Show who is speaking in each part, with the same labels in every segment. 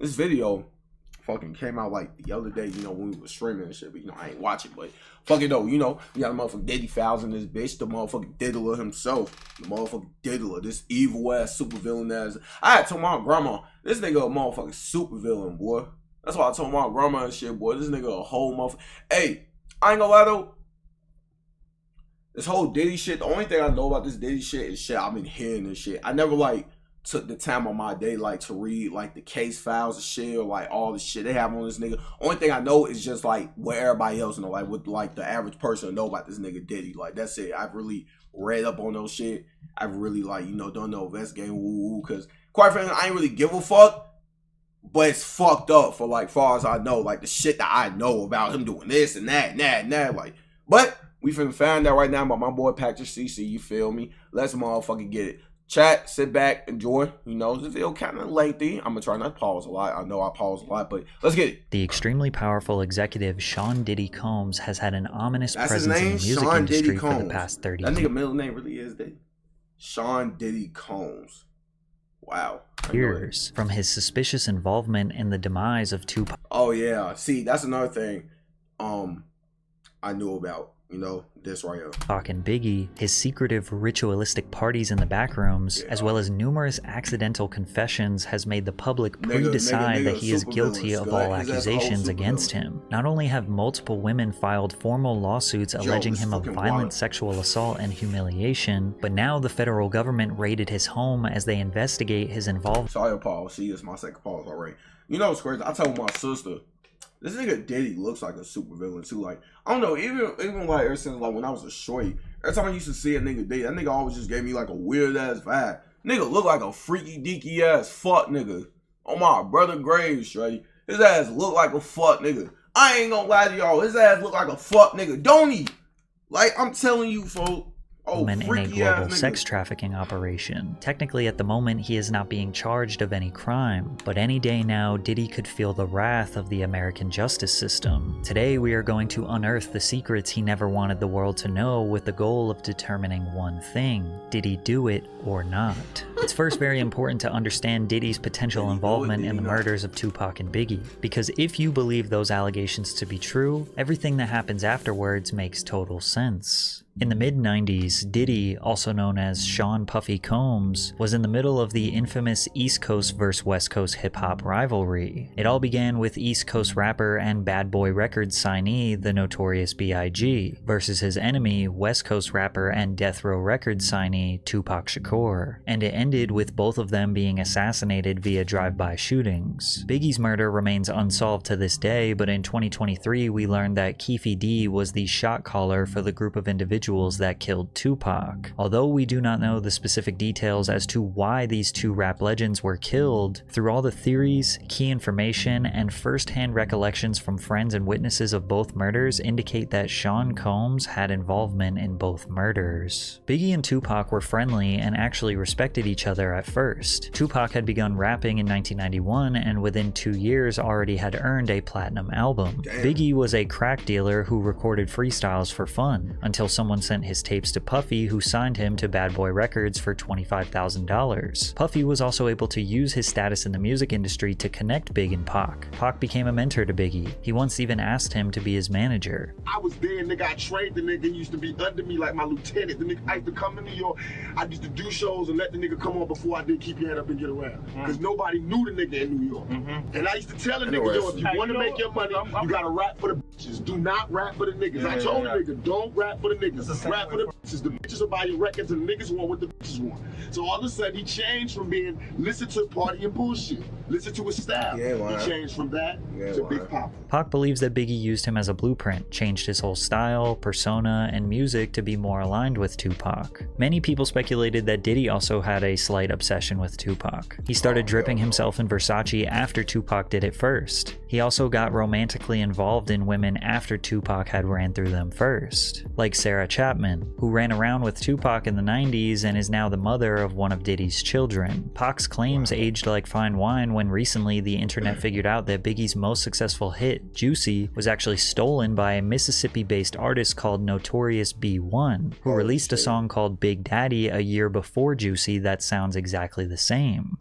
Speaker 1: This video fucking came out like the other day, you know, when we were streaming and shit, but you know, I ain't watching, but fucking though, you know, we got a motherfucking Diddy files in this bitch, the motherfucking diddler himself, the motherfucking diddler, this evil ass supervillain ass. I had told my grandma, this nigga a motherfucking supervillain, boy. That's why I told my grandma and shit, boy, this nigga a whole motherfucker. Hey, I ain't gonna lie though, this whole Diddy shit, the only thing I know about this Diddy shit is shit I've been hearing and shit. I never like took the time on my day like to read like the case files and shit or like all the shit they have on this nigga. Only thing I know is just like what everybody else know, like what like the average person know about this nigga Diddy. Like that's it. I've really read up on those shit. I've really like, you know, done no investigating woo woo, cause quite frankly I ain't really give a fuck. But it's fucked up for like far as I know, like the shit that I know about him doing this and that and that and that. Like, but we finna find out right now about my boy Patrick CC, you feel me? Let's motherfucking get it. Chat, sit back, enjoy. You know, this video kind of lengthy. I'm gonna try not to pause a lot. I know I pause a lot, but let's get it.
Speaker 2: The extremely powerful executive Sean Diddy Combs has had an ominous
Speaker 1: That's
Speaker 2: presence in the music
Speaker 1: Sean
Speaker 2: industry
Speaker 1: Diddy
Speaker 2: for
Speaker 1: Combs.
Speaker 2: the past 30
Speaker 1: That
Speaker 2: years.
Speaker 1: nigga middle name really is Diddy. Sean Diddy Combs. Wow.
Speaker 2: From his suspicious involvement in the demise of Tupac.
Speaker 1: Oh yeah. See, that's another thing I knew about. You know, this right here.
Speaker 2: Tupac and Biggie, his secretive ritualistic parties in the back rooms, as well as numerous accidental confessions, has made the public pre-decide that he is guilty of all accusations against him. Not only have multiple women filed formal lawsuits alleging him of violent sexual assault and humiliation, but now the federal government raided his home as they investigate his involvement.
Speaker 1: Sorry, pause. See, it's my second pause already. You know what's crazy? I told my sister, this nigga Diddy looks like a supervillain too. Like, I don't know, even like ever since like when I was a shorty, every time I used to see a nigga Diddy, that nigga always just gave me like a weird ass vibe. Nigga look like a freaky deaky ass fuck nigga. On my brother grave, shorty. His ass look like a fuck nigga. I ain't gonna lie to y'all, his ass look like a fuck nigga, don't he? Like, I'm telling you, folks. Oh,
Speaker 2: in a global sex trafficking operation. Technically, at the moment, he is not being charged of any crime, but any day now, Diddy could feel the wrath of the American justice system. Today, we are going to unearth the secrets he never wanted the world to know with the goal of determining one thing: did he do it or not? It's first very important to understand Diddy's potential involvement in the murders of Tupac and Biggie, because if you believe those allegations to be true, everything that happens afterwards makes total sense. In the mid-90s, Diddy, also known as Sean Puffy Combs, was in the middle of the infamous East Coast vs. West Coast hip-hop rivalry. It all began with East Coast rapper and Bad Boy Records signee, the Notorious B.I.G., versus his enemy, West Coast rapper and Death Row Records signee, Tupac Shakur, and it ended with both of them being assassinated via drive-by shootings. Biggie's murder remains unsolved to this day, but in 2023 we learned that Keefe D was the shot caller for the group of individuals that killed Tupac. Although we do not know the specific details as to why these two rap legends were killed, through all the theories, key information, and first-hand recollections from friends and witnesses of both murders indicate that Sean Combs had involvement in both murders. Biggie and Tupac were friendly and actually respected each other at first. Tupac had begun rapping in 1991 and within 2 years already had earned a platinum album. Biggie was a crack dealer who recorded freestyles for fun, until someone sent his tapes to Puffy, who signed him to Bad Boy Records for $25,000. Puffy was also able to use his status in the music industry to connect Big and Pac. Pac became a mentor to Biggie. He once even asked him to be his manager.
Speaker 3: I was there, nigga. I trained the nigga. He used to be under me like my lieutenant. The nigga, I used to come to New York. I used to do shows and let the nigga come on before I did Keep Your Head Up and Get Around. Because nobody knew the nigga in New York. And I used to tell the nigga, yo, if you want to make your money, you gotta rap for the bitches. Do not rap for the niggas. I told the nigga, don't rap for the niggas. Rap for the bitches. The bitches will buy your records and the niggas want what the bitches want. So all of a sudden he changed from being listen to party and bullshit. Listen to his style. He changed from that to Big Papa.
Speaker 2: Pac believes that Biggie used him as a blueprint, changed his whole style, persona, and music to be more aligned with Tupac. Many people speculated that Diddy also had a slight obsession with Tupac. He started dripping himself in Versace after Tupac did it first. He also got romantically involved in women after Tupac had ran through them first, like Sarah Chapman, who ran around with Tupac in the 90s and is now the mother of one of Diddy's children. Pac's claims aged like fine wine when recently the internet figured out that Biggie's most successful hit, Juicy, was actually stolen by a Mississippi-based artist called Notorious B.I.G., who released a song called Big Daddy a year before Juicy that sounds exactly the same.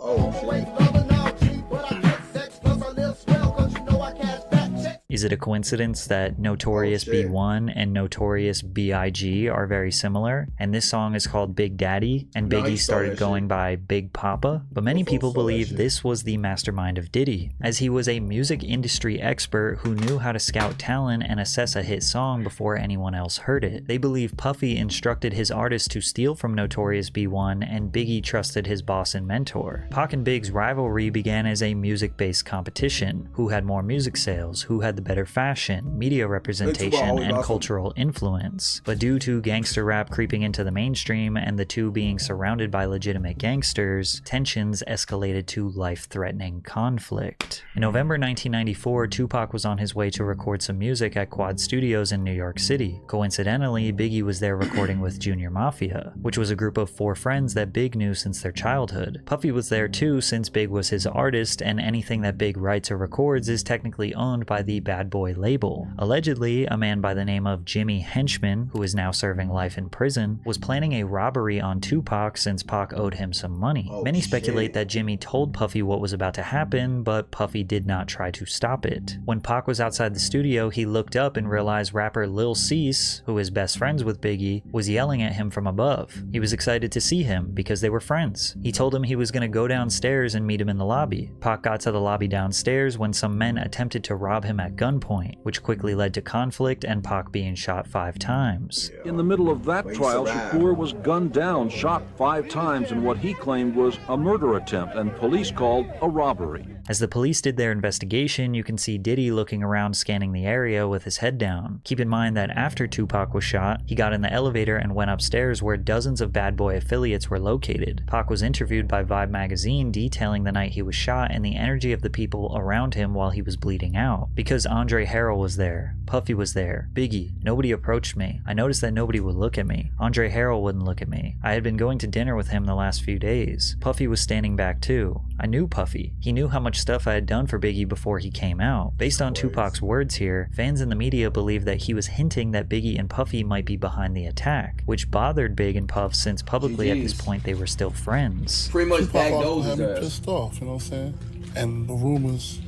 Speaker 2: Is it a coincidence that Notorious B.I.G. and Notorious B.I.G. are very similar? And this song is called Big Daddy, and Biggie started going by Big Papa? But many people believe this was the mastermind of Diddy, as he was a music industry expert who knew how to scout talent and assess a hit song before anyone else heard it. They believe Puffy instructed his artists to steal from Notorious B.I.G. and Biggie trusted his boss and mentor. Pac and Big's rivalry began as a music-based competition. Who had more music sales, who had the better fashion, media representation, and cultural influence. But due to gangster rap creeping into the mainstream and the two being surrounded by legitimate gangsters, tensions escalated to life-threatening conflict. In November 1994, Tupac was on his way to record some music at Quad Studios in New York City. Coincidentally, Biggie was there recording with Junior Mafia, which was a group of 4 friends that Big knew since their childhood. Puffy was there too, since Big was his artist, and anything that Big writes or records is technically owned by the Bad Boy label. Allegedly, a man by the name of Jimmy Henchman, who is now serving life in prison, was planning a robbery on Tupac since Pac owed him some money. Many speculate that Jimmy told Puffy what was about to happen, but Puffy did not try to stop it. When Pac was outside the studio, he looked up and realized rapper Lil Cease, who is best friends with Biggie, was yelling at him from above. He was excited to see him because they were friends. He told him he was going to go downstairs and meet him in the lobby. Pac got to the lobby downstairs when some men attempted to rob him at gunpoint, which quickly led to conflict and Pac being shot 5 times.
Speaker 4: In the middle of that trial, Shakur was gunned down, shot 5 times in what he claimed was a murder attempt and police called a robbery.
Speaker 2: As the police did their investigation, you can see Diddy looking around scanning the area with his head down. Keep in mind that after Tupac was shot, he got in the elevator and went upstairs where dozens of Bad Boy affiliates were located. Pac was interviewed by Vibe magazine detailing the night he was shot and the energy of the people around him while he was bleeding out. Because Andre Harrell was there, Puffy was there, Biggie, nobody approached me. I noticed that nobody would look at me. Andre Harrell wouldn't look at me. I had been going to dinner with him the last few days. Puffy was standing back too. I knew Puffy. He knew how much stuff I had done for Biggie before he came out. Based on Tupac's words here, fans in the media believe that he was hinting that Biggie and Puffy might be behind the attack, which bothered Big and Puff since publicly at this point they were still friends.
Speaker 1: Pretty much back those
Speaker 5: had me pissed off, you know what I'm saying? And the rumors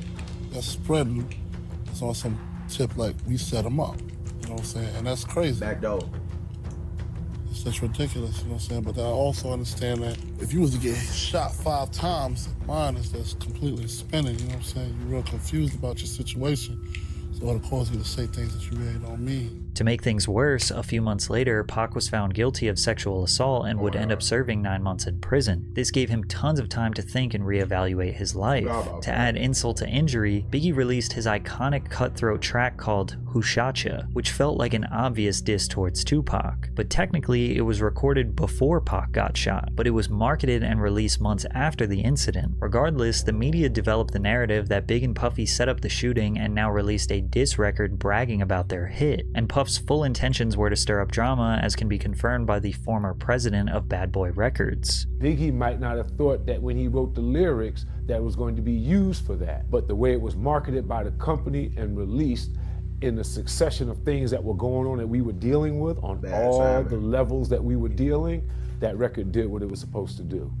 Speaker 5: that's spreading is on some tip like we set him up, you know what I'm saying? And that's crazy.
Speaker 1: Back door.
Speaker 5: It's just ridiculous, you know what I'm saying? But I also understand that if you was to get shot 5 times, mine is just completely spinning, you know what I'm saying? You're real confused about your situation. So it'll cause you to say things that you really don't mean.
Speaker 2: To make things worse, a few months later, Pac was found guilty of sexual assault and would end up serving 9 months in prison. This gave him tons of time to think and reevaluate his life. To add insult to injury, Biggie released his iconic cutthroat track called Who Shot Ya, which felt like an obvious diss towards Tupac. But technically, it was recorded before Pac got shot, but it was marketed and released months after the incident. Regardless, the media developed the narrative that Big and Puffy set up the shooting and now released a diss record bragging about their hit. And Puff's full intentions were to stir up drama, as can be confirmed by the former president of Bad Boy Records.
Speaker 6: Biggie might not have thought that when he wrote the lyrics that it was going to be used for that, but the way it was marketed by the company and released in the succession of things that were going on that we were dealing with on all the levels that we were dealing, that record did what it was supposed to do.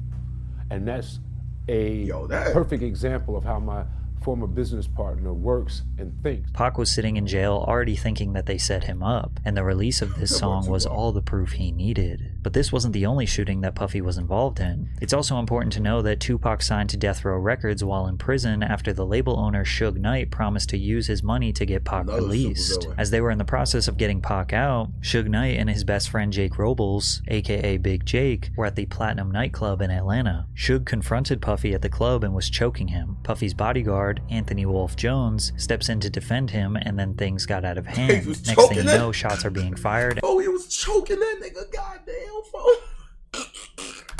Speaker 6: And that's a perfect example of how my former business partner works and thinks.
Speaker 2: Pac was sitting in jail already thinking that they set him up, and the release of this song was all the proof he needed. But this wasn't the only shooting that Puffy was involved in. It's also important to know that Tupac signed to Death Row Records while in prison after the label owner Suge Knight promised to use his money to get Pac released. As they were in the process of getting Pac out, Suge Knight and his best friend Jake Robles, aka Big Jake, were at the Platinum nightclub in Atlanta. Suge confronted Puffy at the club and was choking him. Puffy's bodyguard, Anthony Wolf Jones, steps in to defend him, and then things got out of hand. Next thing you know, shots are being fired.
Speaker 1: Oh, he was choking that nigga, goddamn, folks.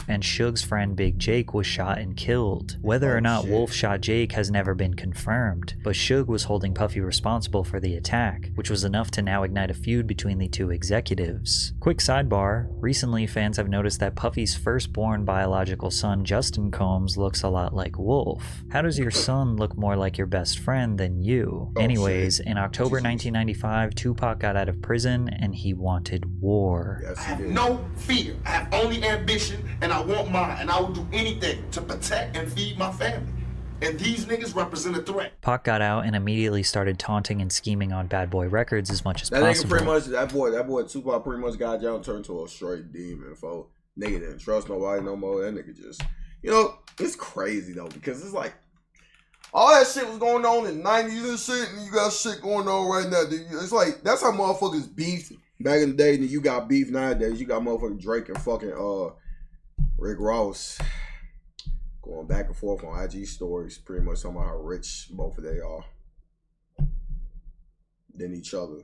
Speaker 2: And Suge's friend Big Jake was shot and killed. Whether or not Wolf shot Jake has never been confirmed, but Suge was holding Puffy responsible for the attack, which was enough to now ignite a feud between the two executives. Quick sidebar, recently fans have noticed that Puffy's firstborn biological son Justin Combs looks a lot like Wolf. How does your son look more like your best friend than you? Anyways, in October 1995, Tupac got out of prison and he wanted war.
Speaker 3: I have no fear. I have only ambition, and I want mine, and I will do anything to protect and feed my family. and these niggas represent a threat.
Speaker 2: Pac got out and immediately started taunting and scheming on Bad Boy Records as much as
Speaker 1: That
Speaker 2: possible.
Speaker 1: nigga pretty much, that boy Tupac pretty much got down, turned to a straight demon, folks. Nigga didn't trust nobody no more. That nigga just, you know, it's crazy though, because it's like, all that shit was going on in the 90s and shit, and you got shit going on right now. It's like, that's how motherfuckers beefed back in the day, and you got beef nowadays. You got motherfucking Drake and fucking Rick Ross going back and forth on IG stories, pretty much talking about how rich both of they are than each other.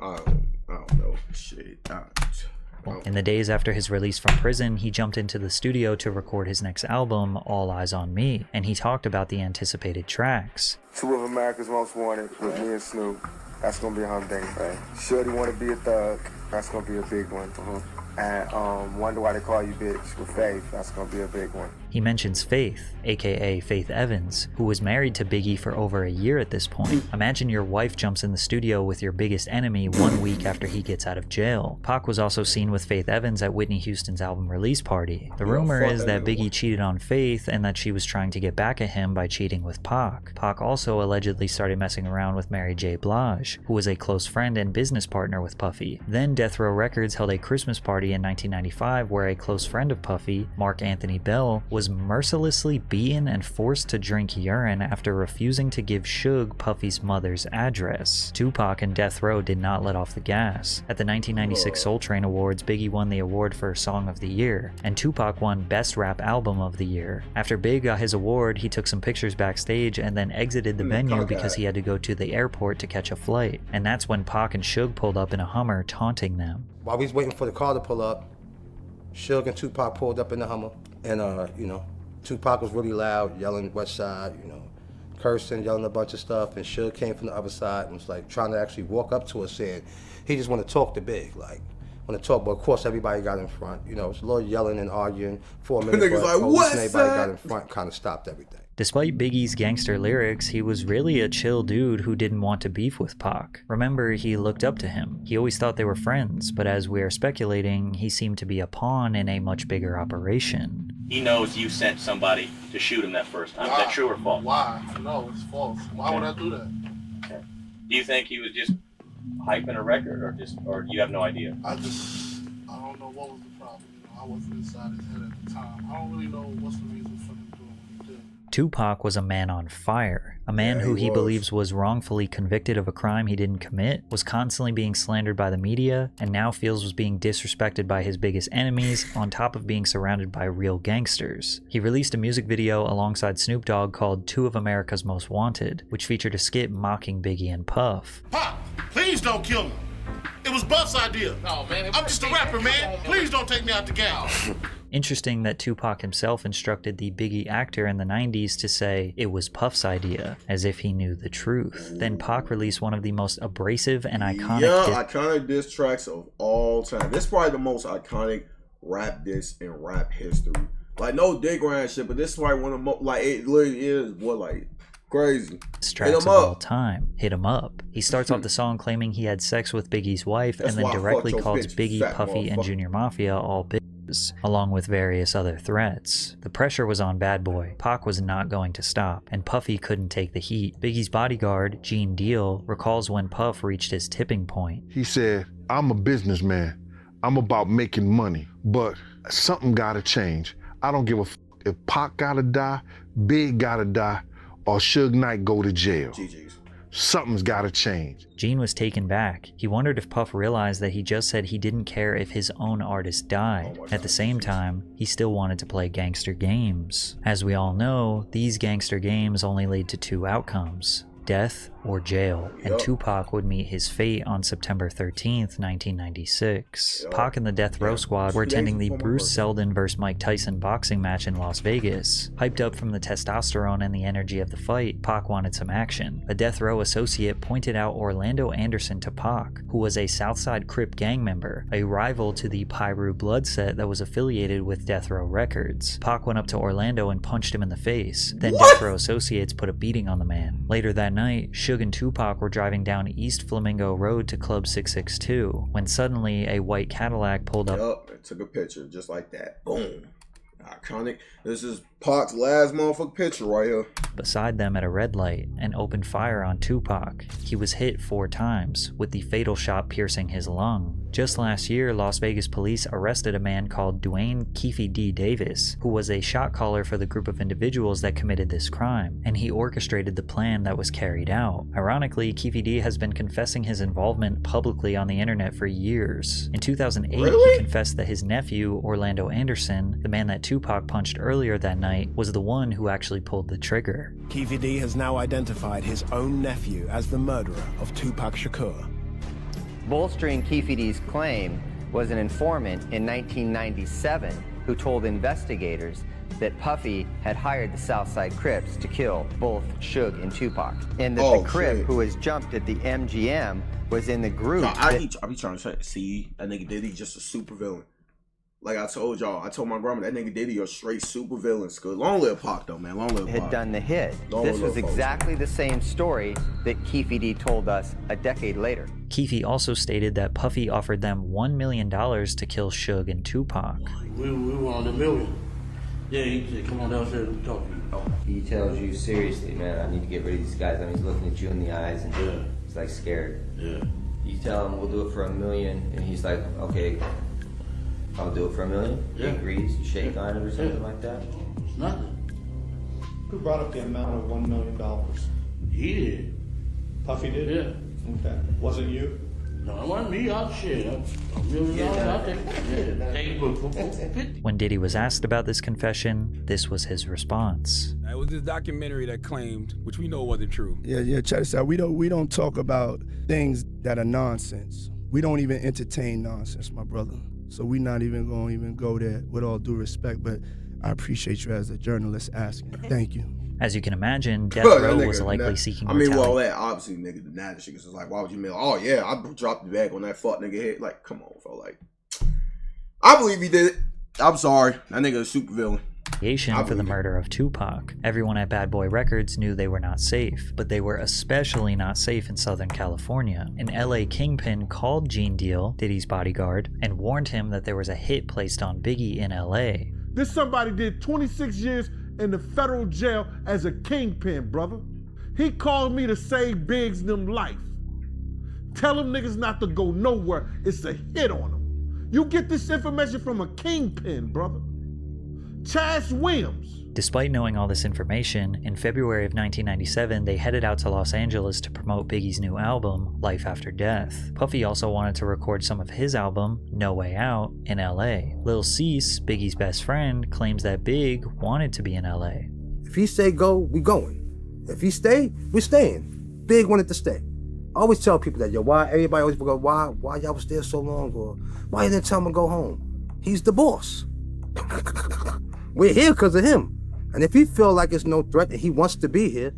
Speaker 1: I don't know. Shit.
Speaker 2: In the days after his release from prison, he jumped into the studio to record his next album, All Eyes on Me, and he talked about the anticipated tracks.
Speaker 7: 2 of America's Most Wanted with me and Snoop. That's gonna be a humdinger, right? Shorty Wanna Be a Thug. That's gonna be a big one. And Wonder Why They Call You Bitch with Faith. That's gonna be a big one.
Speaker 2: He mentions Faith, aka Faith Evans, who was married to Biggie for over a year at this point. Imagine your wife jumps in the studio with your biggest enemy 1 week after he gets out of jail. Pac was also seen with Faith Evans at Whitney Houston's album release party. The rumor is that Biggie cheated on Faith and that she was trying to get back at him by cheating with Pac. Pac also allegedly started messing around with Mary J. Blige, who was a close friend and business partner with Puffy. Then Death Row Records held a Christmas party in 1995 where a close friend of Puffy, Mark Anthony Bell, was mercilessly beaten and forced to drink urine after refusing to give Suge Puffy's mother's address. Tupac and Death Row did not let off the gas. At the 1996 Soul Train Awards, Biggie won the award for Song of the Year, and Tupac won Best Rap Album of the Year. After Big got his award, he took some pictures backstage and then exited the venue because he had to go to the airport to catch a flight. And that's when Pac and Suge pulled up in a Hummer, taunting them.
Speaker 8: While we was waiting for the car to pull up, Suge and Tupac pulled up in the Hummer, and you know, Tupac was really loud, yelling West Side, you know, cursing, yelling a bunch of stuff, and Suge came from the other side and was like trying to actually walk up to us saying he just want to talk to Big, like want to talk, but of course everybody got in front, you know, it's a little yelling and arguing for a minute, but
Speaker 1: like,
Speaker 8: police and everybody got in front, kind of stopped everything.
Speaker 2: Despite Biggie's gangster lyrics, he was really a chill dude who didn't want to beef with Pac. Remember, he looked up to him. He always thought they were friends, but as we are speculating, he seemed to be a pawn in a much bigger operation.
Speaker 9: He knows you sent somebody to shoot him that first time. Is that true or false?
Speaker 5: Why? No, it's false. Why would I do that?
Speaker 9: Okay. Do you think he was just hyping a record, or you have no idea?
Speaker 5: I don't know what was the problem. You know, I wasn't inside his head at the time. I don't really know what's the reason for him doing what he did.
Speaker 2: Tupac was a man on fire, a man who he believes was wrongfully convicted of a crime he didn't commit, was constantly being slandered by the media, and now feels was being disrespected by his biggest enemies, on top of being surrounded by real gangsters. He released a music video alongside Snoop Dogg called 2 of America's Most Wanted, which featured a skit mocking Biggie and Puff.
Speaker 3: Pop, please don't kill me. It was Buff's idea. No, man. I'm just a rapper, man. Please don't take me out the game.
Speaker 2: Interesting that Tupac himself instructed the Biggie actor in the 90s to say it was Puff's idea, as if he knew the truth. Then Pac released one of the most abrasive and iconic
Speaker 1: iconic diss tracks of all time. This is probably the most iconic rap diss in rap history. Like, no dig around shit, but this is probably one of the most, like, it literally is, what, like, crazy.
Speaker 2: Tracks of all time. Hit 'em Up. He starts off the song claiming he had sex with Biggie's wife, and then directly calls Biggie, Puffy, and Junior Mafia all bitches, along with various other threats. The pressure was on Bad Boy. Pac was not going to stop, and Puffy couldn't take the heat. Biggie's bodyguard, Gene Deal, recalls when Puff reached his tipping point.
Speaker 10: He said, "I'm a businessman. I'm about making money, but something gotta change. I don't give a f if Pac gotta die, Big gotta die, or Suge Knight go to jail.
Speaker 1: GG's.
Speaker 10: Something's gotta change."
Speaker 2: Gene was taken back. He wondered if Puff realized that he just said he didn't care if his own artist died. At the same time, he still wanted to play gangster games. As we all know, these gangster games only lead to 2 outcomes: death or jail, and Tupac would meet his fate on September 13th, 1996. Pac and the Death Row Squad were attending the Bruce Seldon vs. Mike Tyson boxing match in Las Vegas. Hyped up from the testosterone and the energy of the fight, Pac wanted some action. A Death Row associate pointed out Orlando Anderson to Pac, who was a Southside Crip gang member, a rival to the Pyru Blood set that was affiliated with Death Row Records. Pac went up to Orlando and punched him in the face. Then Death Row associates put a beating on the man. Later that night, Suge and Tupac were driving down East Flamingo Road to Club 662, when suddenly a white Cadillac pulled up.
Speaker 1: took a picture just like that. Boom. Iconic. This is Pac's last motherfucking picture right here.
Speaker 2: Beside them at a red light and opened fire on Tupac. He was hit 4 times, with the fatal shot piercing his lung. Just last year, Las Vegas police arrested a man called Dwayne Keefe D. Davis, who was a shot caller for the group of individuals that committed this crime, and he orchestrated the plan that was carried out. Ironically, Keefe D. has been confessing his involvement publicly on the internet for years. In 2008, he confessed that his nephew, Orlando Anderson, the man that Tupac punched earlier that night, was the one who actually pulled the trigger.
Speaker 11: Keefe D. has now identified his own nephew as the murderer of Tupac Shakur.
Speaker 12: Bolstering Keefe D's claim was an informant in 1997 who told investigators that Puffy had hired the Southside Crips to kill both Suge and Tupac, and that the Crip who was jumped at the MGM was in the group.
Speaker 1: I be trying to say, see, that nigga Diddy just a super villain. Like I told y'all, I told my grandma that nigga Diddy a straight super villain. Long live Pac though, man. Long live Pac.
Speaker 12: Had done the hit. This was exactly the same story that Keefe D told us a decade later.
Speaker 2: Keefe also stated that Puffy offered them $1 million to kill Suge and Tupac.
Speaker 13: We wanted $1 million. Yeah, he said, come on downstairs and talk to you. Oh.
Speaker 14: He tells you, seriously, man, I need to get rid of these guys. I mean, he's looking at you in the eyes and he's like scared.
Speaker 13: Yeah.
Speaker 14: You tell him we'll do it for $1 million, and he's like, okay, I'll do it for $1 million. He agrees. You shake on it or something like that.
Speaker 13: It's nothing.
Speaker 15: Who brought up the amount of $1 million?
Speaker 13: He did.
Speaker 15: Puffy did?
Speaker 13: Yeah.
Speaker 15: Okay. Wasn't you?
Speaker 13: No, it wasn't me. I'll share $1 million. I'll take it.
Speaker 2: When Diddy was asked about this confession, this was his response.
Speaker 16: It was this documentary that claimed, which we know wasn't true.
Speaker 17: Yeah, check this out. We don't talk about things that are nonsense. We don't even entertain nonsense, my brother. So we're not even going to go there, with all due respect, but I appreciate you as a journalist asking. Thank you.
Speaker 2: As you can imagine, Death Row was likely seeking retaliation.
Speaker 1: well, that obviously, nigga, the natty shit is like, why would you mail? Oh yeah, I dropped the bag on that fuck nigga head. Like, come on, bro. Like, I believe he did it. I'm sorry, that nigga is a super villain.
Speaker 2: For the murder of Tupac. Everyone at Bad Boy Records knew they were not safe, but they were especially not safe in Southern California. An LA kingpin called Gene Deal, Diddy's bodyguard, and warned him that there was a hit placed on Biggie in LA.
Speaker 18: This somebody did 26 years in the federal jail as a kingpin, brother. He called me to save Biggs' them life. Tell them niggas not to go nowhere. It's a hit on them. You get this information from a kingpin, brother. Chaz Williams.
Speaker 2: Despite knowing all this information, in February of 1997, they headed out to Los Angeles to promote Biggie's new album, Life After Death. Puffy also wanted to record some of his album, No Way Out, in LA. Lil Cease, Biggie's best friend, claims that Big wanted to be in LA.
Speaker 8: If he say go, we going. If he stay, we staying. Big wanted to stay. I always tell people that, yo, why everybody always go, why y'all was there so long, or why you didn't tell him to go home? He's the boss. We're here because of him. And if he feel like it's no threat and he wants to be here,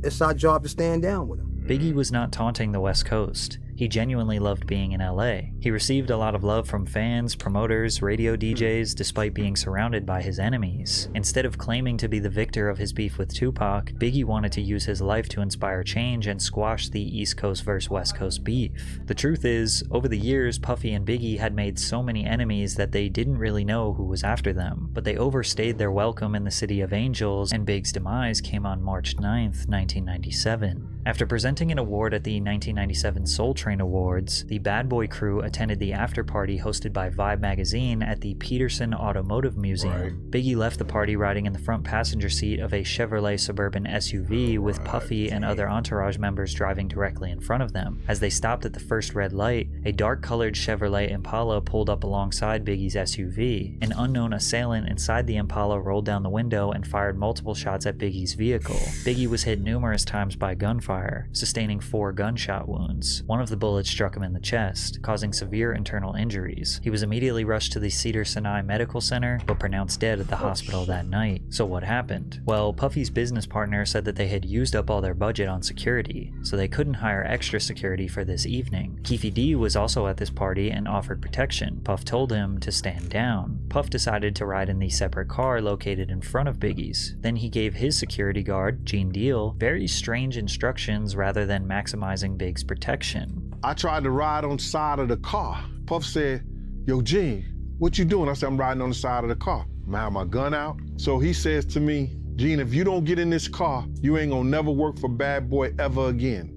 Speaker 8: it's our job to stand down with him.
Speaker 2: Biggie was not taunting the West Coast. He genuinely loved being in LA. He received a lot of love from fans, promoters, radio DJs, despite being surrounded by his enemies. Instead of claiming to be the victor of his beef with Tupac, Biggie wanted to use his life to inspire change and squash the East Coast versus West Coast beef. The truth is, over the years, Puffy and Biggie had made so many enemies that they didn't really know who was after them, but they overstayed their welcome in the City of Angels, and Big's demise came on March 9th, 1997. After presenting an award at the 1997 Soul Train Awards, the Bad Boy crew attended the after-party hosted by Vibe magazine at the Peterson Automotive Museum. Biggie left the party riding in the front passenger seat of a Chevrolet Suburban SUV with Puffy and other entourage members driving directly in front of them. As they stopped at the first red light, a dark-colored Chevrolet Impala pulled up alongside Biggie's SUV. An unknown assailant inside the Impala rolled down the window and fired multiple shots at Biggie's vehicle. Biggie was hit numerous times by gunfire, sustaining 4 gunshot wounds. One of the bullets struck him in the chest, causing severe internal injuries. He was immediately rushed to the Cedars-Sinai Medical Center, but pronounced dead at the hospital that night. So what happened? Well, Puffy's business partner said that they had used up all their budget on security, so they couldn't hire extra security for this evening. Keefe D was also at this party and offered protection. Puff told him to stand down. Puff decided to ride in the separate car located in front of Biggie's. Then he gave his security guard, Gene Deal, very strange instructions rather than maximizing Big's protection.
Speaker 10: I tried to ride on the side of the car. Puff said, yo, Gene, what you doing? I said, I'm riding on the side of the car. I have my gun out. So he says to me, Gene, if you don't get in this car, you ain't gonna never work for Bad Boy ever again.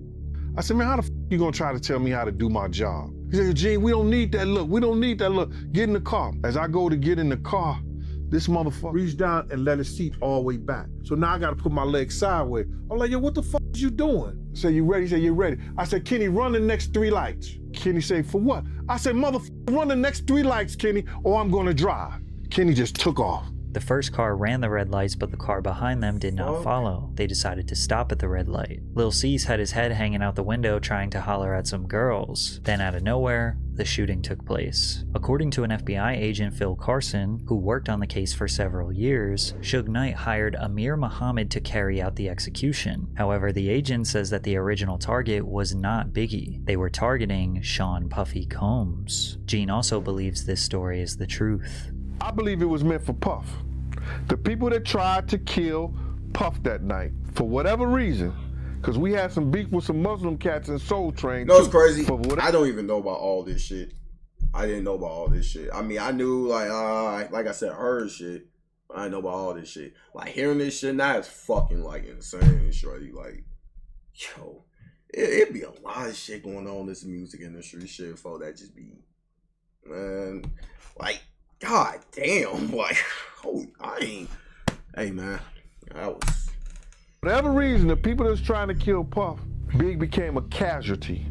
Speaker 10: I said, man, how the f you gonna try to tell me how to do my job? He said, Gene, we don't need that look. We don't need that look. Get in the car. As I go to get in the car, this motherfucker reached down and let his seat all the way back. So now I gotta put my legs sideways. I'm like, yo, what the fuck is you doing? I said, you ready? He said, you ready? I said, Kenny, run the next 3 lights. Kenny said, for what? I said, motherfucker, run the next 3 lights, Kenny, or I'm gonna drive. Kenny just took off.
Speaker 2: The first car ran the red lights, but the car behind them did not follow. They decided to stop at the red light. Lil Cease had his head hanging out the window trying to holler at some girls. Then out of nowhere, the shooting took place. According to an FBI agent, Phil Carson, who worked on the case for several years, Suge Knight hired Amir Muhammad to carry out the execution. However, the agent says that the original target was not Biggie. They were targeting Sean Puffy Combs. Gene also believes this story is the truth.
Speaker 10: I believe it was meant for Puff. The people that tried to kill Puff that night, for whatever reason, because we had some beef with some Muslim cats in Soul Train.
Speaker 1: No, it's crazy. I don't even know about all this shit. I didn't know about all this shit. I mean, I knew, like I said, heard shit. But I didn't know about all this shit. Like, hearing this shit now is fucking, like, insane, shorty. Like, yo, it'd be a lot of shit going on in this music industry shit, for that just be, man, like, god damn, like, hey, man, that was...
Speaker 10: Whatever reason, the people that's trying to kill Puff, Big became a casualty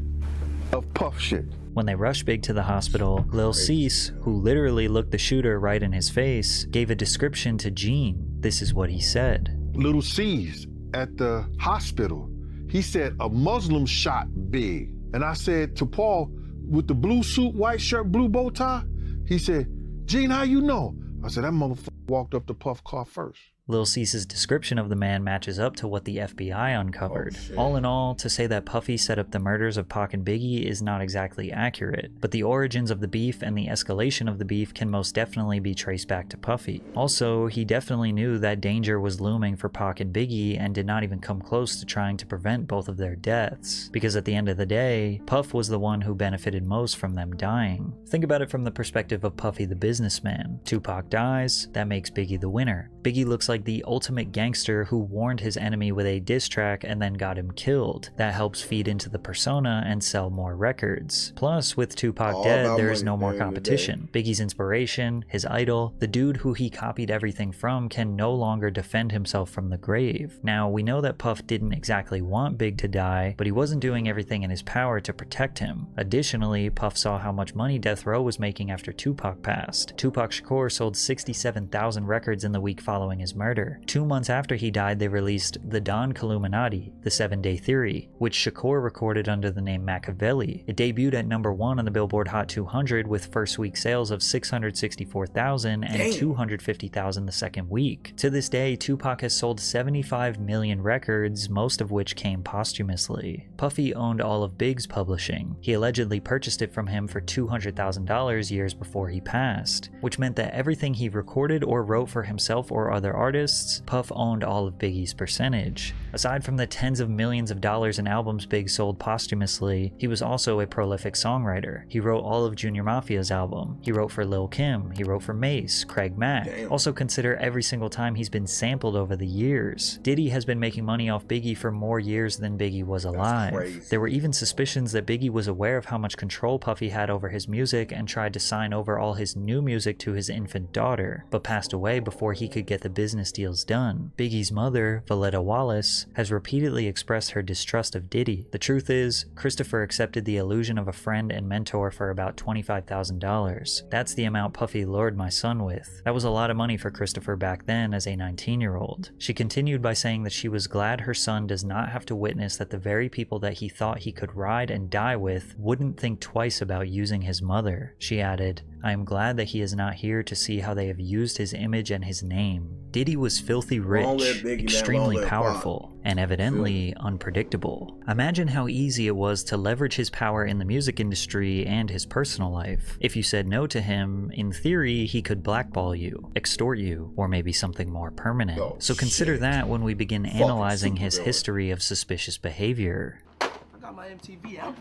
Speaker 10: of Puff shit.
Speaker 2: When they rushed Big to the hospital, Lil Cease, who literally looked the shooter right in his face, gave a description to Gene. This is what he said.
Speaker 10: Little Cease at the hospital, he said a Muslim shot Big. And I said to Paul, with the blue suit, white shirt, blue bow tie, he said, Gene, how you know? I said, that motherfucker walked up to Puff car first.
Speaker 2: Lil Cease's description of the man matches up to what the FBI uncovered. All in all, to say that Puffy set up the murders of Pac and Biggie is not exactly accurate, but the origins of the beef and the escalation of the beef can most definitely be traced back to Puffy. Also, he definitely knew that danger was looming for Pac and Biggie and did not even come close to trying to prevent both of their deaths, because at the end of the day, Puff was the one who benefited most from them dying. Think about it from the perspective of Puffy the businessman. Tupac dies, that makes Biggie the winner. Biggie looks like the ultimate gangster who warned his enemy with a diss track and then got him killed. That helps feed into the persona and sell more records. Plus, with Tupac dead, there is no more competition. Biggie's inspiration, his idol, the dude who he copied everything from, can no longer defend himself from the grave. Now, we know that Puff didn't exactly want Big to die, but he wasn't doing everything in his power to protect him. Additionally, Puff saw how much money Death Row was making after Tupac passed. Tupac Shakur sold 67,000 records in the week following his murder. 2 months after he died, they released The Don Killuminati, The 7-Day Theory, which Shakur recorded under the name Machiavelli. It debuted at #1 on the Billboard Hot 200 with first week sales of 664,000 and 250,000 the second week. To this day, Tupac has sold 75 million records, most of which came posthumously. Puffy owned all of Big's publishing. He allegedly purchased it from him for $200,000 years before he passed, which meant that everything he recorded or wrote for himself or other artists, Puff owned all of Biggie's percentage. Aside from the tens of millions of dollars in albums Big sold posthumously, he was also a prolific songwriter. He wrote all of Junior Mafia's album. He wrote for Lil' Kim. He wrote for Mace, Craig Mack. Also consider every single time he's been sampled over the years. Diddy has been making money off Biggie for more years than Biggie was alive. There were even suspicions that Biggie was aware of how much control Puffy had over his music and tried to sign over all his new music to his infant daughter, but passed away before he could get the business deals done. Biggie's mother, Valletta Wallace, has repeatedly expressed her distrust of Diddy. The truth is, Christopher accepted the illusion of a friend and mentor for about $25,000. That's the amount Puffy lured my son with. That was a lot of money for Christopher back then as a 19-year-old. She continued by saying that she was glad her son does not have to witness that the very people that he thought he could ride and die with wouldn't think twice about using his mother. She added, I am glad that he is not here to see how they have used his image and his name. Diddy was filthy rich, extremely powerful, and evidently unpredictable. Imagine how easy it was to leverage his power in the music industry and his personal life. If you said no to him, in theory, he could blackball you, extort you, or maybe something more permanent. So consider that when we begin analyzing his history of suspicious behavior.
Speaker 19: I got my MTV out.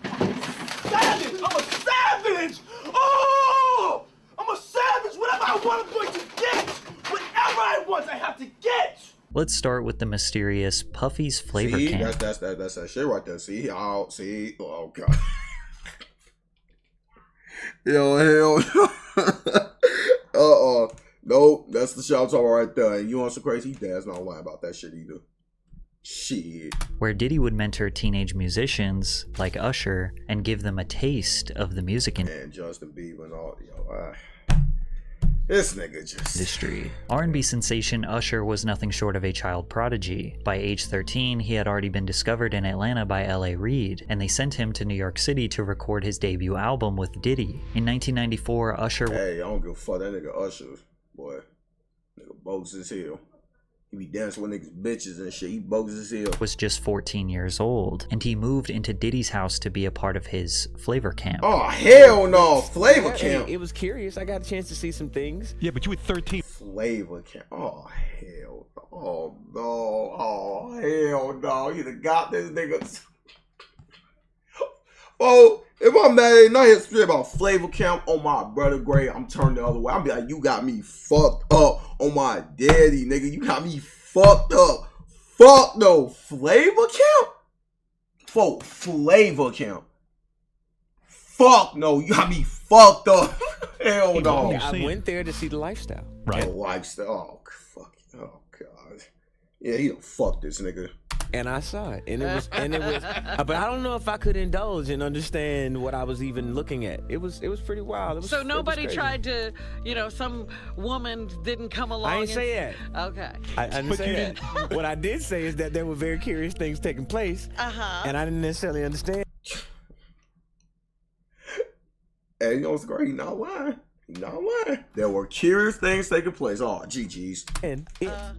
Speaker 19: Savage! I'm a savage! Oh! I'm a savage!
Speaker 1: savage. Whatever I want, I'm going to get. Whatever I want, I have to get.
Speaker 2: Let's start with the mysterious Puffy's Flavor
Speaker 1: See,
Speaker 2: Camp.
Speaker 1: that's that shit right there. See, oh god. Yo, hell. Nope, that's the shit I'm talking about right there. And you want some crazy? Dad's not lying about that shit either. Shit.
Speaker 2: Where Diddy would mentor teenage musicians like Usher and give them a taste of the music
Speaker 1: and Justin Bieber and all, this nigga just
Speaker 2: industry. R&B sensation Usher was nothing short of a child prodigy. By age 13, he had already been discovered in Atlanta by L.A. Reid, and they sent him to New York City to record his debut album with Diddy. In 1994, Usher...
Speaker 1: Hey, I don't give a fuck, that nigga Usher, boy. Nigga bogus as hell. He be dancing with niggas bitches and shit. He bogus as hell.
Speaker 2: Was just 14 years old, and he moved into Diddy's house to be a part of his Flavor Camp.
Speaker 1: Oh, hell no. Flavor Camp.
Speaker 19: It was curious. I got a chance to see some things.
Speaker 20: Yeah, but you were 13.
Speaker 1: Flavor Camp. Oh, hell no. Oh, no. Oh, hell no. You done got this nigga. Oh, if I'm mad at not history about Flavor Camp on my brother Gray, I'm turning the other way. I'm be like, you got me fucked up on my daddy, nigga. You got me fucked up. Fuck no. Flavor Camp? Fuck Flavor Camp. Fuck no. You got me fucked up. Hell no.
Speaker 19: I went there to see the lifestyle.
Speaker 1: Right. The lifestyle. Oh, fuck. Oh, God. Yeah, he done fucked this nigga.
Speaker 19: And I saw it, and it was, but I don't know if I could indulge and understand what I was even looking at. It was pretty wild.
Speaker 21: So nobody tried to, some woman didn't come along.
Speaker 19: I didn't say that.
Speaker 21: Okay.
Speaker 19: I didn't say that. What I did say is that there were very curious things taking place, and I didn't necessarily understand.
Speaker 1: Hey, you know what's great? He not lying. There were curious things taking place. Oh, GG's.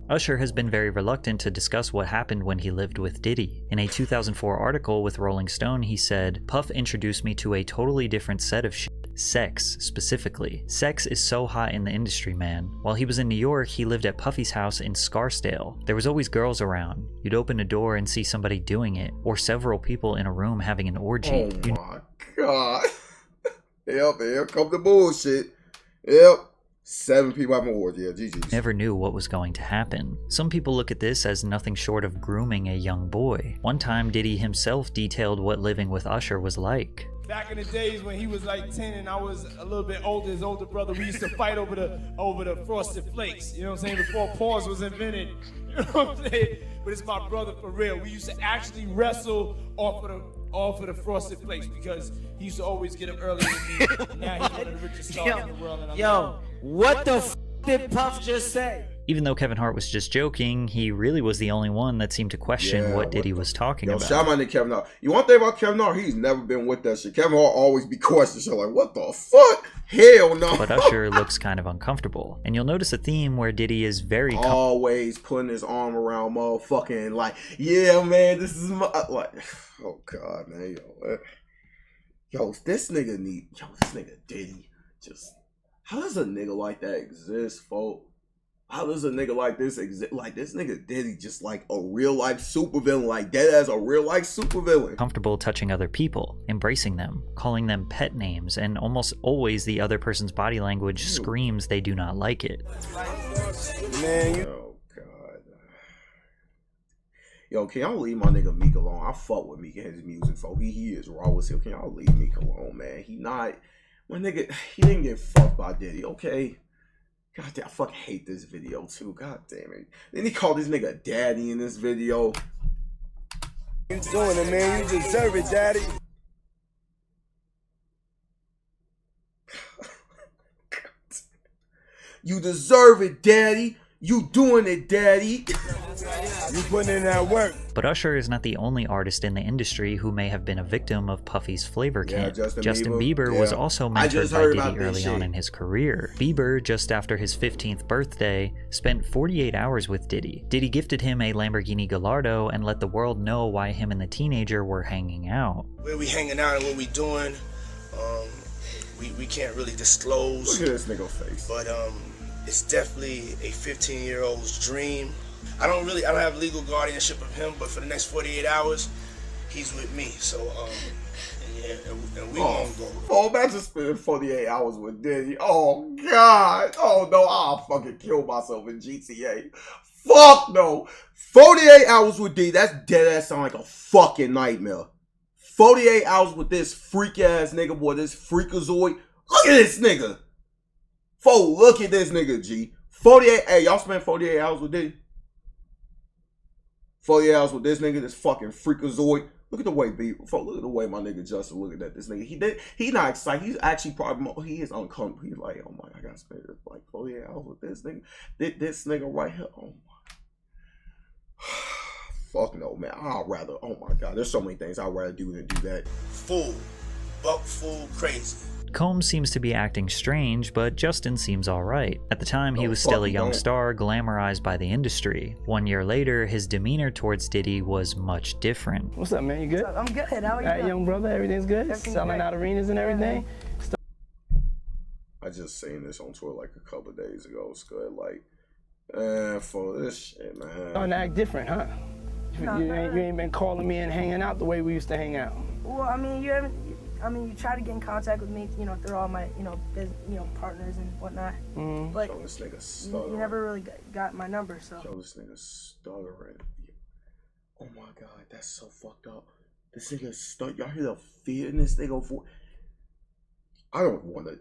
Speaker 2: Usher has been very reluctant to discuss what happened when he lived with Diddy. In a 2004 article with Rolling Stone, he said, "Puff introduced me to a totally different set of shit. Sex, specifically. Sex is so hot in the industry, man. While he was in New York, he lived at Puffy's house in Scarsdale. There was always girls around. You'd open a door and see somebody doing it, or several people in a room having an orgy."
Speaker 1: Oh my God. Yep, here come the bullshit. Yep. 7 people having awards. Yeah, GG.
Speaker 2: Never knew what was going to happen. Some people look at this as nothing short of grooming a young boy. One time, Diddy himself detailed what living with Usher was like.
Speaker 22: Back in the days when he was like 10 and I was a little bit older, his older brother, we used to fight over the Frosted Flakes. You know what I'm saying? Before pause was invented. You know what I'm saying? But it's my brother for real. We used to actually wrestle off of the Frosted Flakes because he used to always get up early with me. Now he's one of the richest stars in the world. And
Speaker 19: What the f did Puff just say?
Speaker 2: Even though Kevin Hart was just joking, he really was the only one that seemed to question what Diddy was talking about.
Speaker 1: Shout out to Kevin Hart. You want to think about Kevin Hart? He's never been with that shit. Kevin Hart always be questioning shit like, what the fuck? Hell no.
Speaker 2: But Usher looks kind of uncomfortable. And you'll notice a theme where Diddy is very
Speaker 1: always putting his arm around motherfucking like, yeah, man, this is my, like, oh God, man, this nigga Diddy, just, how does a nigga like that exist, folks? How does a nigga like this exist? Like, this nigga Diddy just like a real life supervillain, like dead as a real life supervillain.
Speaker 2: Comfortable touching other people, embracing them, calling them pet names, and almost always the other person's body language screams they do not like it.
Speaker 1: Man, oh God. Yo, can y'all leave my nigga Meek alone? I fuck with Meek and his music, folks. He is raw as hell. Can y'all leave Meek alone, man? My nigga, he didn't get fucked by Diddy, okay? God damn, I fucking hate this video too. God damn it. Then he called this nigga daddy in this video.
Speaker 22: You doing it, man. You deserve it, daddy.
Speaker 1: You deserve it, daddy. You doing it, daddy.
Speaker 22: You putting in that work.
Speaker 2: But Usher is not the only artist in the industry who may have been a victim of Puffy's Flavor Camp. Justin Bieber was also mentored by Diddy early on in his career. Bieber, just after his 15th birthday, spent 48 hours with Diddy. Diddy gifted him a Lamborghini Gallardo and let the world know why him and the teenager were hanging out.
Speaker 22: Where we hanging out and what we doing, we can't really disclose.
Speaker 1: Look at this nigga face.
Speaker 22: But it's definitely a 15-year-old's dream. I don't have legal guardianship of him, but for the next 48 hours, he's with me. So, and we gonna go.
Speaker 1: Oh, imagine spending 48 hours with Diddy. Oh, God. Oh, no, I'll fucking kill myself in GTA. Fuck no. 48 hours with Diddy, that's dead ass sound like a fucking nightmare. 48 hours with this freak ass nigga, boy, this freakazoid. Look at this nigga. Look at this nigga, G. 48, hey, y'all spent 48 hours with Diddy? 48 hours with this nigga, this fucking freakazoid. Look at the way, look at the way my nigga Justin looking at this nigga. He not excited. He's actually probably, he is uncomfortable. He's like, oh my, I gotta spend like 48 hours with this nigga. This nigga right here, oh my. Fuck no, man. I'd rather, oh my God, there's so many things I'd rather do than do that.
Speaker 22: Fool. Buck fool crazy.
Speaker 2: Combs seems to be acting strange, but Justin seems alright. At the time, he was still a young star, glamorized by the industry. 1 year later, his demeanor towards Diddy was much different.
Speaker 4: What's up, man? You good?
Speaker 20: I'm good. How are you?
Speaker 4: All right, young brother, everything's good? Selling out arenas and everything?
Speaker 1: I just seen this on Twitter like a couple of days ago. It's good, like, for this shit, man.
Speaker 4: Starting to act different, huh? You ain't been calling me and hanging out the way we used to hang out.
Speaker 20: Well, I mean, you try to get in contact with me, through all my, partners and whatnot.
Speaker 4: Mm-hmm.
Speaker 20: But
Speaker 1: Yo, this nigga stuttering.
Speaker 20: you never really got my number, so.
Speaker 1: Yo, this nigga stuttering. Oh my God, that's so fucked up. This nigga stuttering. Y'all hear the fear in this nigga voice? I don't want to.